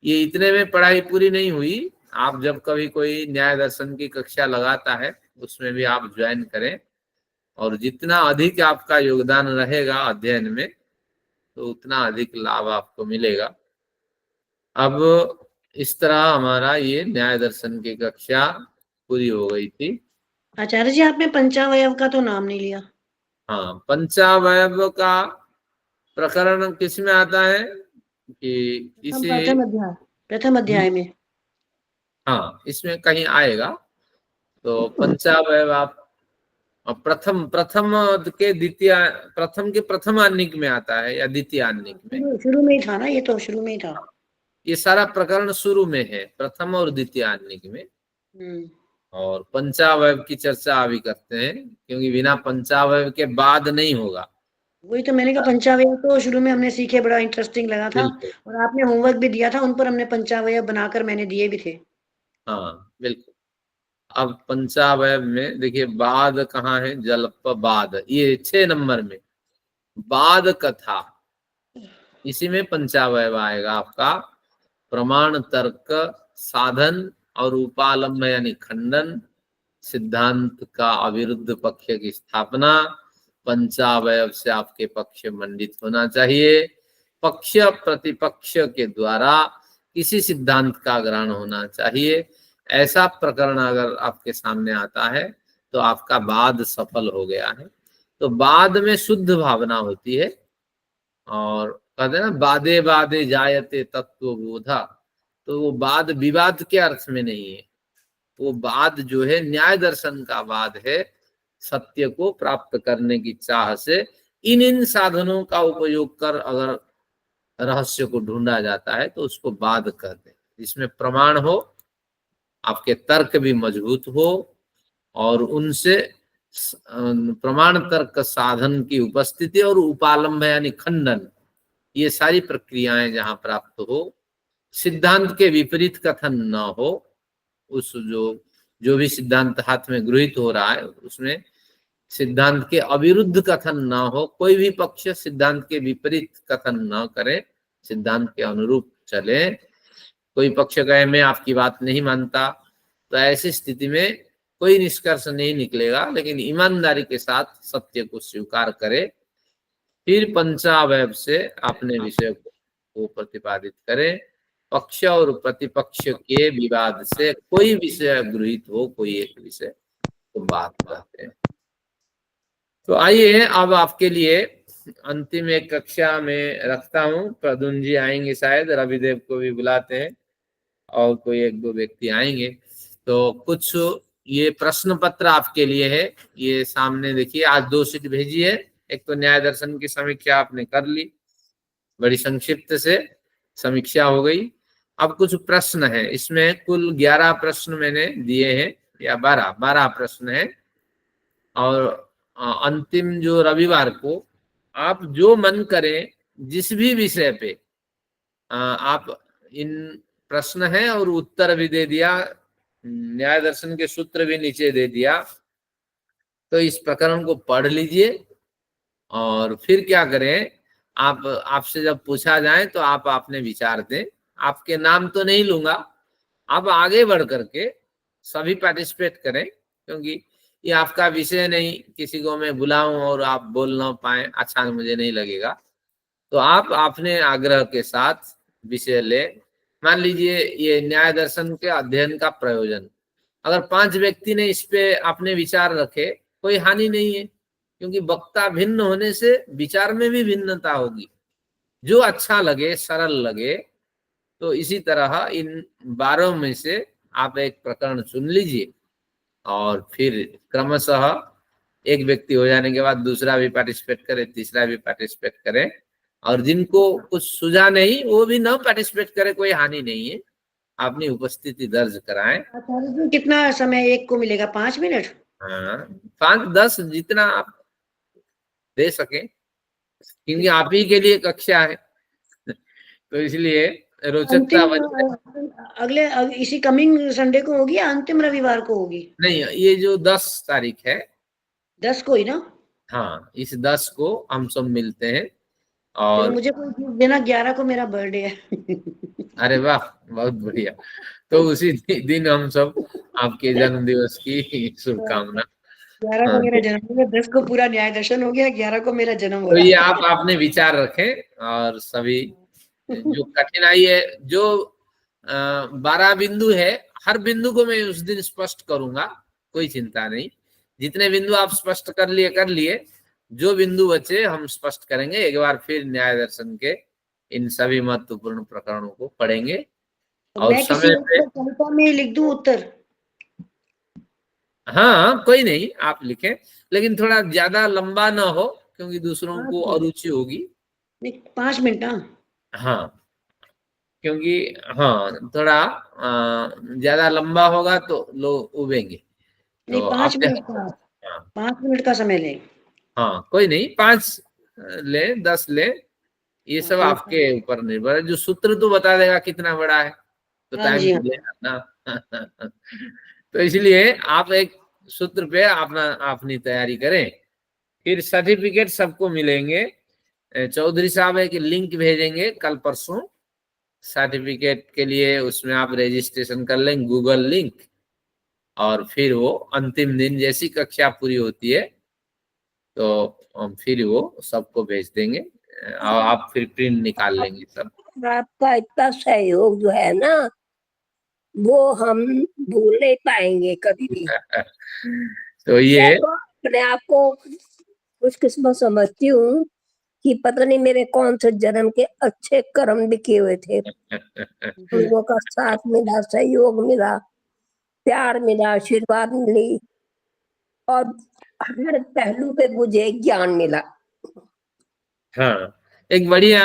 ये इतने में पढ़ाई पूरी नहीं हुई। आप जब कभी कोई न्याय दर्शन की कक्षा लगाता है उसमें भी आप ज्वाइन करें, और जितना अधिक आपका योगदान रहेगा अध्ययन में तो उतना अधिक लाभ आपको मिलेगा। अब इस तरह हमारा ये न्याय दर्शन की कक्षा पूरी हो गई थी। आचार्य जी आपने पंचावयव का तो नाम नहीं लिया। हाँ, पंचावयव का प्रकरण किस में आता है कि इसे पंचम अध्याय। प्रथम अध्याय में। हाँ, इसमें कहीं आएगा। तो पंचावयव आप प्रथम के द्वितीय, प्रथम के प्रथम आनिक में आता है या द्वितीय आनिक में? शुरू में ही था ना, ये तो शुरू में ही था। ये सारा प्रकरण शुरू में है, प्रथम और द्वितीय आनिक में। और पंचावयव की चर्चा अभी करते हैं, क्योंकि बिना पंचावयव के बाद नहीं होगा। वही तो मैंने कहा, पंचावयव तो शुरू में हमने सीखे, बड़ा इंटरेस्टिंग लगा था। और आपने होमवर्क भी दिया था, उन पर हमने पंचावयव बनाकर मैंने दिए भी थे। हाँ बिल्कुल। अब पंचावयव में देखिए, बाद कहाँ है? जल्प बाद, ये 6 नंबर में बाद कथा, इसी में पंचावयव आएगा आपका। प्रमाण, तर्क, साधन और उपालंब यानी खंडन, सिद्धांत का अविरुद्ध पक्ष की स्थापना, पंचावयव से आपके पक्ष मंडित होना चाहिए, पक्ष प्रतिपक्ष के द्वारा किसी सिद्धांत का ग्रहण होना चाहिए। ऐसा प्रकरण अगर आपके सामने आता है तो आपका बाद सफल हो गया है। तो बाद में शुद्ध भावना होती है, और कहते हैं ना, बादे बादे जायते तत्व बोधा। तो वो बाद विवाद के अर्थ में नहीं है, वो बाद जो है न्याय दर्शन का बाद है। सत्य को प्राप्त करने की चाह से इन साधनों का उपयोग कर अगर रहस्य को ढूंढा जाता है तो उसको बाद कहते हैं, जिसमें प्रमाण हो, आपके तर्क भी मजबूत हो, और उनसे प्रमाण तर्क साधन की उपस्थिति और उपालंब यानी खंडन, ये सारी प्रक्रियाएं जहां प्राप्त हो, सिद्धांत के विपरीत कथन न हो, उस जो भी सिद्धांत हाथ में गृहीत हो रहा है उसमें सिद्धांत के अविरुद्ध कथन न हो, कोई भी पक्ष सिद्धांत के विपरीत कथन न करे, सिद्धांत के अनुरूप चले। कोई पक्ष कहे मैं आपकी बात नहीं मानता, तो ऐसी स्थिति में कोई निष्कर्ष नहीं निकलेगा, लेकिन ईमानदारी के साथ सत्य को स्वीकार करे, फिर पंचावयव से अपने विषय को प्रतिपादित करे। पक्ष और प्रतिपक्ष के विवाद से कोई विषय गृहीत हो, कोई एक विषय, तो बात कहते हैं। तो आइए अब आपके लिए अंतिम एक कक्षा में रखता हूँ। प्रदुन जी आएंगे शायद, रविदेव को भी बुलाते हैं, और कोई एक दो व्यक्ति आएंगे। तो कुछ ये प्रश्न पत्र आपके लिए है, ये सामने देखिए। आज 2 शीट भेजी है। एक तो न्याय दर्शन की समीक्षा आपने कर ली, बड़ी संक्षिप्त से समीक्षा हो गई। अब कुछ प्रश्न है, इसमें कुल 11 प्रश्न मैंने दिए हैं, या 12 प्रश्न है। और अंतिम जो रविवार को आप जो मन करें जिस भी विषय पे आप इन प्रश्न है और उत्तर भी दे दिया, न्याय दर्शन के सूत्र भी नीचे दे दिया, तो इस प्रकरण को पढ़ लीजिए। और फिर क्या करें, आपसे जब पूछा जाए तो आप अपने विचार दें। आपके नाम तो नहीं लूंगा, आप आगे बढ़ करके सभी पार्टिसिपेट करें, क्योंकि ये आपका विषय नहीं, किसी को मैं बुलाऊं और आप बोल ना पाए, अच्छा मुझे नहीं लगेगा। तो आप अपने आग्रह के साथ विषय ले। मान लीजिए ये न्याय दर्शन के अध्ययन का प्रयोजन, अगर 5 व्यक्ति ने इस पे अपने विचार रखे, कोई हानि नहीं है, क्योंकि वक्ता भिन्न होने से विचार में भी भिन्नता होगी। जो अच्छा लगे, सरल लगे, तो इसी तरह इन 12 में से आप एक प्रकरण चुन लीजिए, और फिर क्रमशः एक व्यक्ति हो जाने के बाद दूसरा भी पार्टिसिपेट करे, तीसरा भी पार्टिसिपेट करे, और जिनको कुछ सूझा नहीं वो भी न पार्टिसिपेट करे, कोई हानि नहीं है। अपनी उपस्थिति दर्ज कराएं। कितना समय एक को मिलेगा? 5 मिनट? हाँ, 5-10 जितना आप दे सके, क्योंकि आप ही के लिए कक्षा है, तो इसलिए रोचकता अगले इसी कमिंग संडे को होगी या अंतिम रविवार को होगी? नहीं, ये जो 10 तारीख है, 10 को ही ना? हाँ, इस 10 को हम सब मिलते हैं। तो और मुझे कोई गिफ्ट देना, 11 को मेरा बर्थडे है। अरे वाह, बहुत बढ़िया। तो उसी दिन हम सब आपके जन्म दिवस की शुभकामना। 11 को मेरा जन्म है, 10 को पूरा न्याय दर्शन हो गया, 11 को मेरा जन्म हो तो रहा ये आप अपने विचार रखें, और सभी जो कठिनाई है, जो 12 बिंदु है, हर बिंदु को मैं उस दिन स्पष्ट करूंगा, कोई चिंता नहीं। जितने बिंदु आप स्पष्ट कर लिए, जो बिंदु बचे हम स्पष्ट करेंगे। एक बार फिर न्याय दर्शन के इन सभी महत्वपूर्ण प्रकरणों को पढ़ेंगे, तो और मैं किसी समय पे एक कविता में लिख दूं उत्तर? हाँ कोई नहीं, आप लिखें, लेकिन थोड़ा ज्यादा लंबा ना हो, क्योंकि दूसरों को अरुचि होगी। 5 मिनट। हाँ, क्योंकि हाँ थोड़ा ज्यादा लंबा होगा तो लोग उबेंगे। नहीं, तो 5 आपने मिनट का, हाँ 5 मिनट का समय ले। हाँ कोई नहीं, 5 ले 10 ले, ये सब हाँ आपके ऊपर निर्भर है। जो सूत्र तो बता देगा कितना बड़ा है, तो हाँ टाइम जी, तो लेगा ना। तो इसलिए आप एक सूत्र पे अपनी तैयारी करें। फिर सर्टिफिकेट सबको मिलेंगे। चौधरी साहब एक लिंक भेजेंगे कल परसों सर्टिफिकेट के लिए, उसमें आप रजिस्ट्रेशन कर लें, गूगल लिंक, और फिर वो अंतिम दिन जैसी कक्षा पूरी होती है तो हम फिर वो सबको भेज देंगे, और आप फिर प्रिंट निकाल लेंगे सब। आपका इतना सहयोग जो है ना, वो हम भूल नहीं पाएंगे कभी भी। तो ये मैं तो अपने आप को खुशकिस्मत समझती हूँ कि पता नहीं मेरे कौन से जन्म के अच्छे कर्म लिखे हुए थे। लोगों का साथ मिला, सहयोग मिला, प्यार मिला, आशीर्वाद मिली, और हर पहलू पे मुझे ज्ञान मिला। हाँ, एक बढ़िया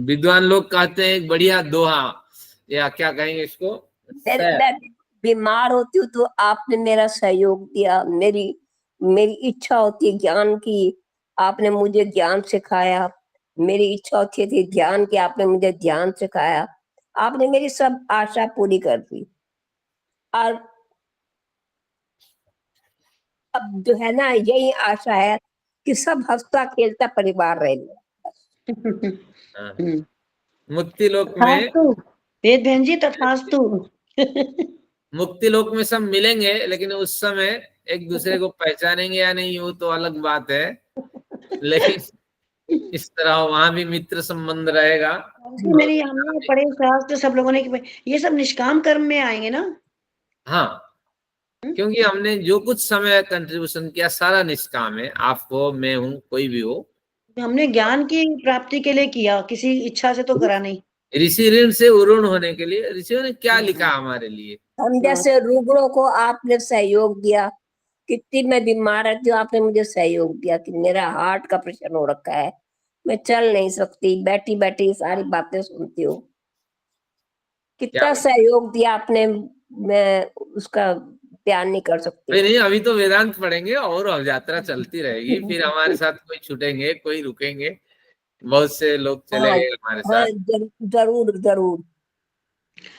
विद्वान लोग कहते हैं, एक बढ़िया दोहा, या क्या कहेंगे इसको, मैं बीमार होती हूँ तो आपने मेरा सहयोग दिया, मेरी इच्छा होती है ज्ञान की, आपने मुझे ज्ञान सिखाया, मेरी इच्छा होती थी ध्यान की, आपने मुझे ध्यान सिखाया, आपने मेरी सब आशा पूरी कर दी। और अब जो है ना, यही आशा है कि सब हंसता खेलता परिवार रहे। हाँ, मुक्ति लोक में, तथास्तु वेद बहन जी, तथास्तु। मुक्ति लोक में सब मिलेंगे, लेकिन उस समय एक दूसरे को पहचानेंगे या नहीं वो तो अलग बात है, लेकिन इस तरह वहां भी मित्र संबंध रहेगा। मेरी हमने पढ़े शास्त्र सब लोगों ने कि ये सब निष्काम कर्म में आएंगे ना। हाँ, क्योंकि हमने जो कुछ समय कंट्रीब्यूशन किया सारा निष्काम है, आप हो, मैं हूँ, कोई भी हो, हमने ज्ञान की प्राप्ति के लिए किया, किसी इच्छा से तो करा नहीं। ऋषि ऋण से उरुण होने के लिए ऋषियों ने क्या लिखा हमारे लिए। हम जैसे रूबड़ों को आपने सहयोग दिया, कितनी मैं बीमार रहती हूँ, आपने मुझे सहयोग दिया कि मेरा हार्ट का ऑपरेशन हो रखा है, मैं चल नहीं सकती, बैठी बैठी सारी बातें सुनती हूँ, कितना सहयोग दिया आपने, मैं उसका बयान नहीं कर सकती। नहीं, अभी तो वेदांत पढ़ेंगे और अब यात्रा चलती रहेगी, फिर हमारे साथ कोई छूटेंगे, कोई रुकेंगे, बहुत से लोग चले हाँ, गए हमारे हाँ, साथ। जरूर जरूर।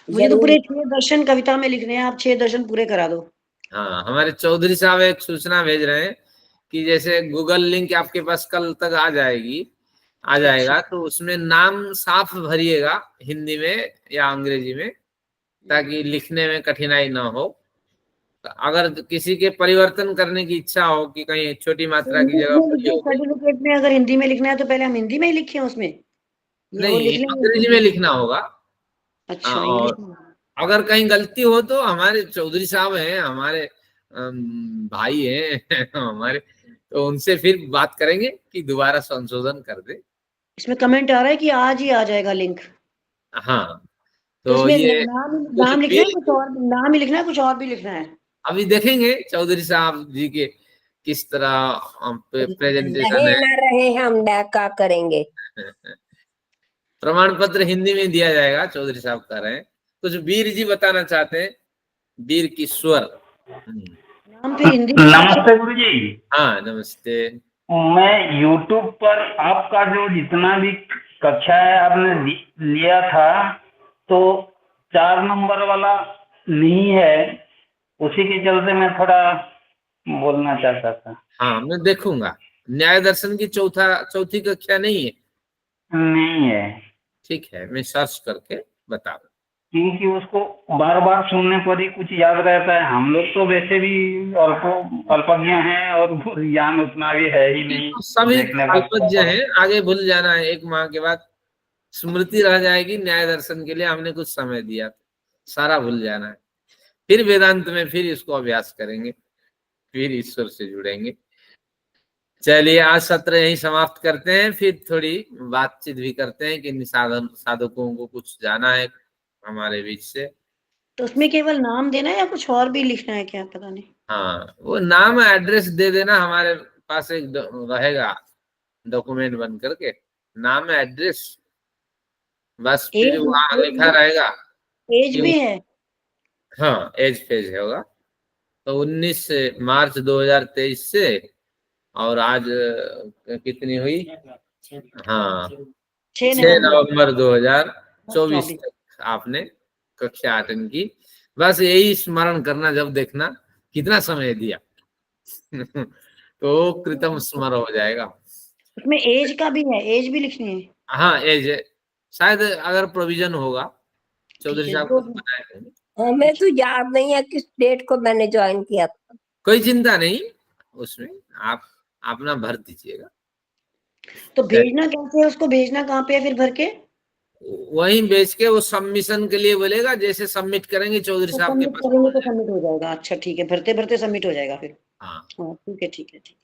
मुझे तो पूरे 6 दर्शन कविता में लिखने हैं, आप 6 दर्शन पूरे करा दो। हाँ, हमारे चौधरी साहब एक सूचना भेज रहे हैं कि जैसे गूगल लिंक आपके पास कल तक आ जाएगा, तो उसमें नाम साफ भरिएगा हिंदी में या अंग्रेजी में, ताकि लिखने में कठिनाई ना हो। अगर किसी के परिवर्तन करने की इच्छा हो कि कहीं छोटी मात्रा की जगह बड़ी हो गई, सर्टिफिकेट में अगर हिंदी में लिखना है तो पहले हम हिंदी में ही लिखें उसमें, या वो नहीं लिख लेंगे? अंग्रेजी में लिखना होगा। अच्छा, और इंग्लिश। अगर कहीं गलती हो तो हमारे चौधरी साहब हैं, हमारे भाई हैं हमारे, तो उनसे फिर बात करेंगे कि दोबारा संशोधन कर दे। इसमें कमेंट आ रहा है कि आज ही आ जाएगा लिंक। हाँ, तो तो इसमें ये नाम लिखना है, कुछ और नाम ही लिखना है, कुछ और भी लिखना है? अभी देखेंगे चौधरी साहब जी के किस तरह प्रेजेंटेशन है। ना रहे हम क्या करेंगे। प्रमाण पत्र हिंदी में दिया जाएगा, चौधरी साहब कह रहे हैं। कुछ वीर जी बताना चाहते हैं, वीर किशोर। नाम फिर हिंदी। नमस्ते गुरु जी। हाँ नमस्ते। मैं YouTube पर आपका जो जितना भी कक्षा है आपने लिया था, तो 4 नंबर वाला नहीं है, उसी के चलते मैं थोड़ा बोलना चाहता था। हाँ मैं देखूंगा, न्याय दर्शन की चौथी कक्षा नहीं है? नहीं है। ठीक है, मैं सर्च करके बता दूं। क्योंकि उसको बार बार सुनने पर ही कुछ याद रहता है। हम लोग तो वैसे भी अल्पज्ञ हैं और ज्ञान उतना भी है ही नहीं। सभी अल्पज्ञ हैं, आगे भूल जाना है, 1 माह के बाद स्मृति रह जाएगी। न्याय दर्शन के लिए हमने कुछ समय दिया, सारा भूल जाना है। फिर वेदांत में फिर इसको अभ्यास करेंगे, फिर ईश्वर से जुड़ेंगे। चलिए आज सत्र यही समाप्त करते हैं, फिर थोड़ी बातचीत भी करते हैं कि साधकों को कुछ जाना है हमारे बीच से। तो उसमें केवल नाम देना है या कुछ और भी लिखना है क्या, पता नहीं। हाँ, वो नाम एड्रेस दे देना, हमारे पास एक रहेगा डॉक्यूमेंट बन करके, नाम एड्रेस, बस फिर वहाँ लिखा रहेगा एज कि भी है। हाँ, एज पेज होगा। तो 19 मार्च 2023 से और आज कितनी हुई, हाँ 6 6 नवंबर नवंबर 2024 तक आपने कक्षा अटेंड की। बस यही स्मरण करना, जब देखना कितना समय दिया तो कृतम स्मरण हो जाएगा। उसमें एज का भी है, एज भी लिखनी है। हाँ, एज शायद अगर प्रोविजन होगा, चौधरी ठीक है, साहब तो खुद बताए थे। हमें तो याद नहीं है किस डेट को मैंने ज्वाइन किया था। कोई चिंता नहीं, उसमें आप अपना भर दीजिएगा। तो भेजना कैसे है, उसको भेजना कहाँ पे है फिर भर के? वहीं बेच के वो सबमिशन के लिए बोलेगा, जैसे सबमिट करेंगे चौधरी तो साहब के सबमिट पास करेंगे पहुंच तो जाएगा। सबमिट हो जाएगा। अच्छा ठीक है, भरते भरते सबमिट हो जाएगा फिर। हाँ, हाँ ठीक है ठीक है ठीक है।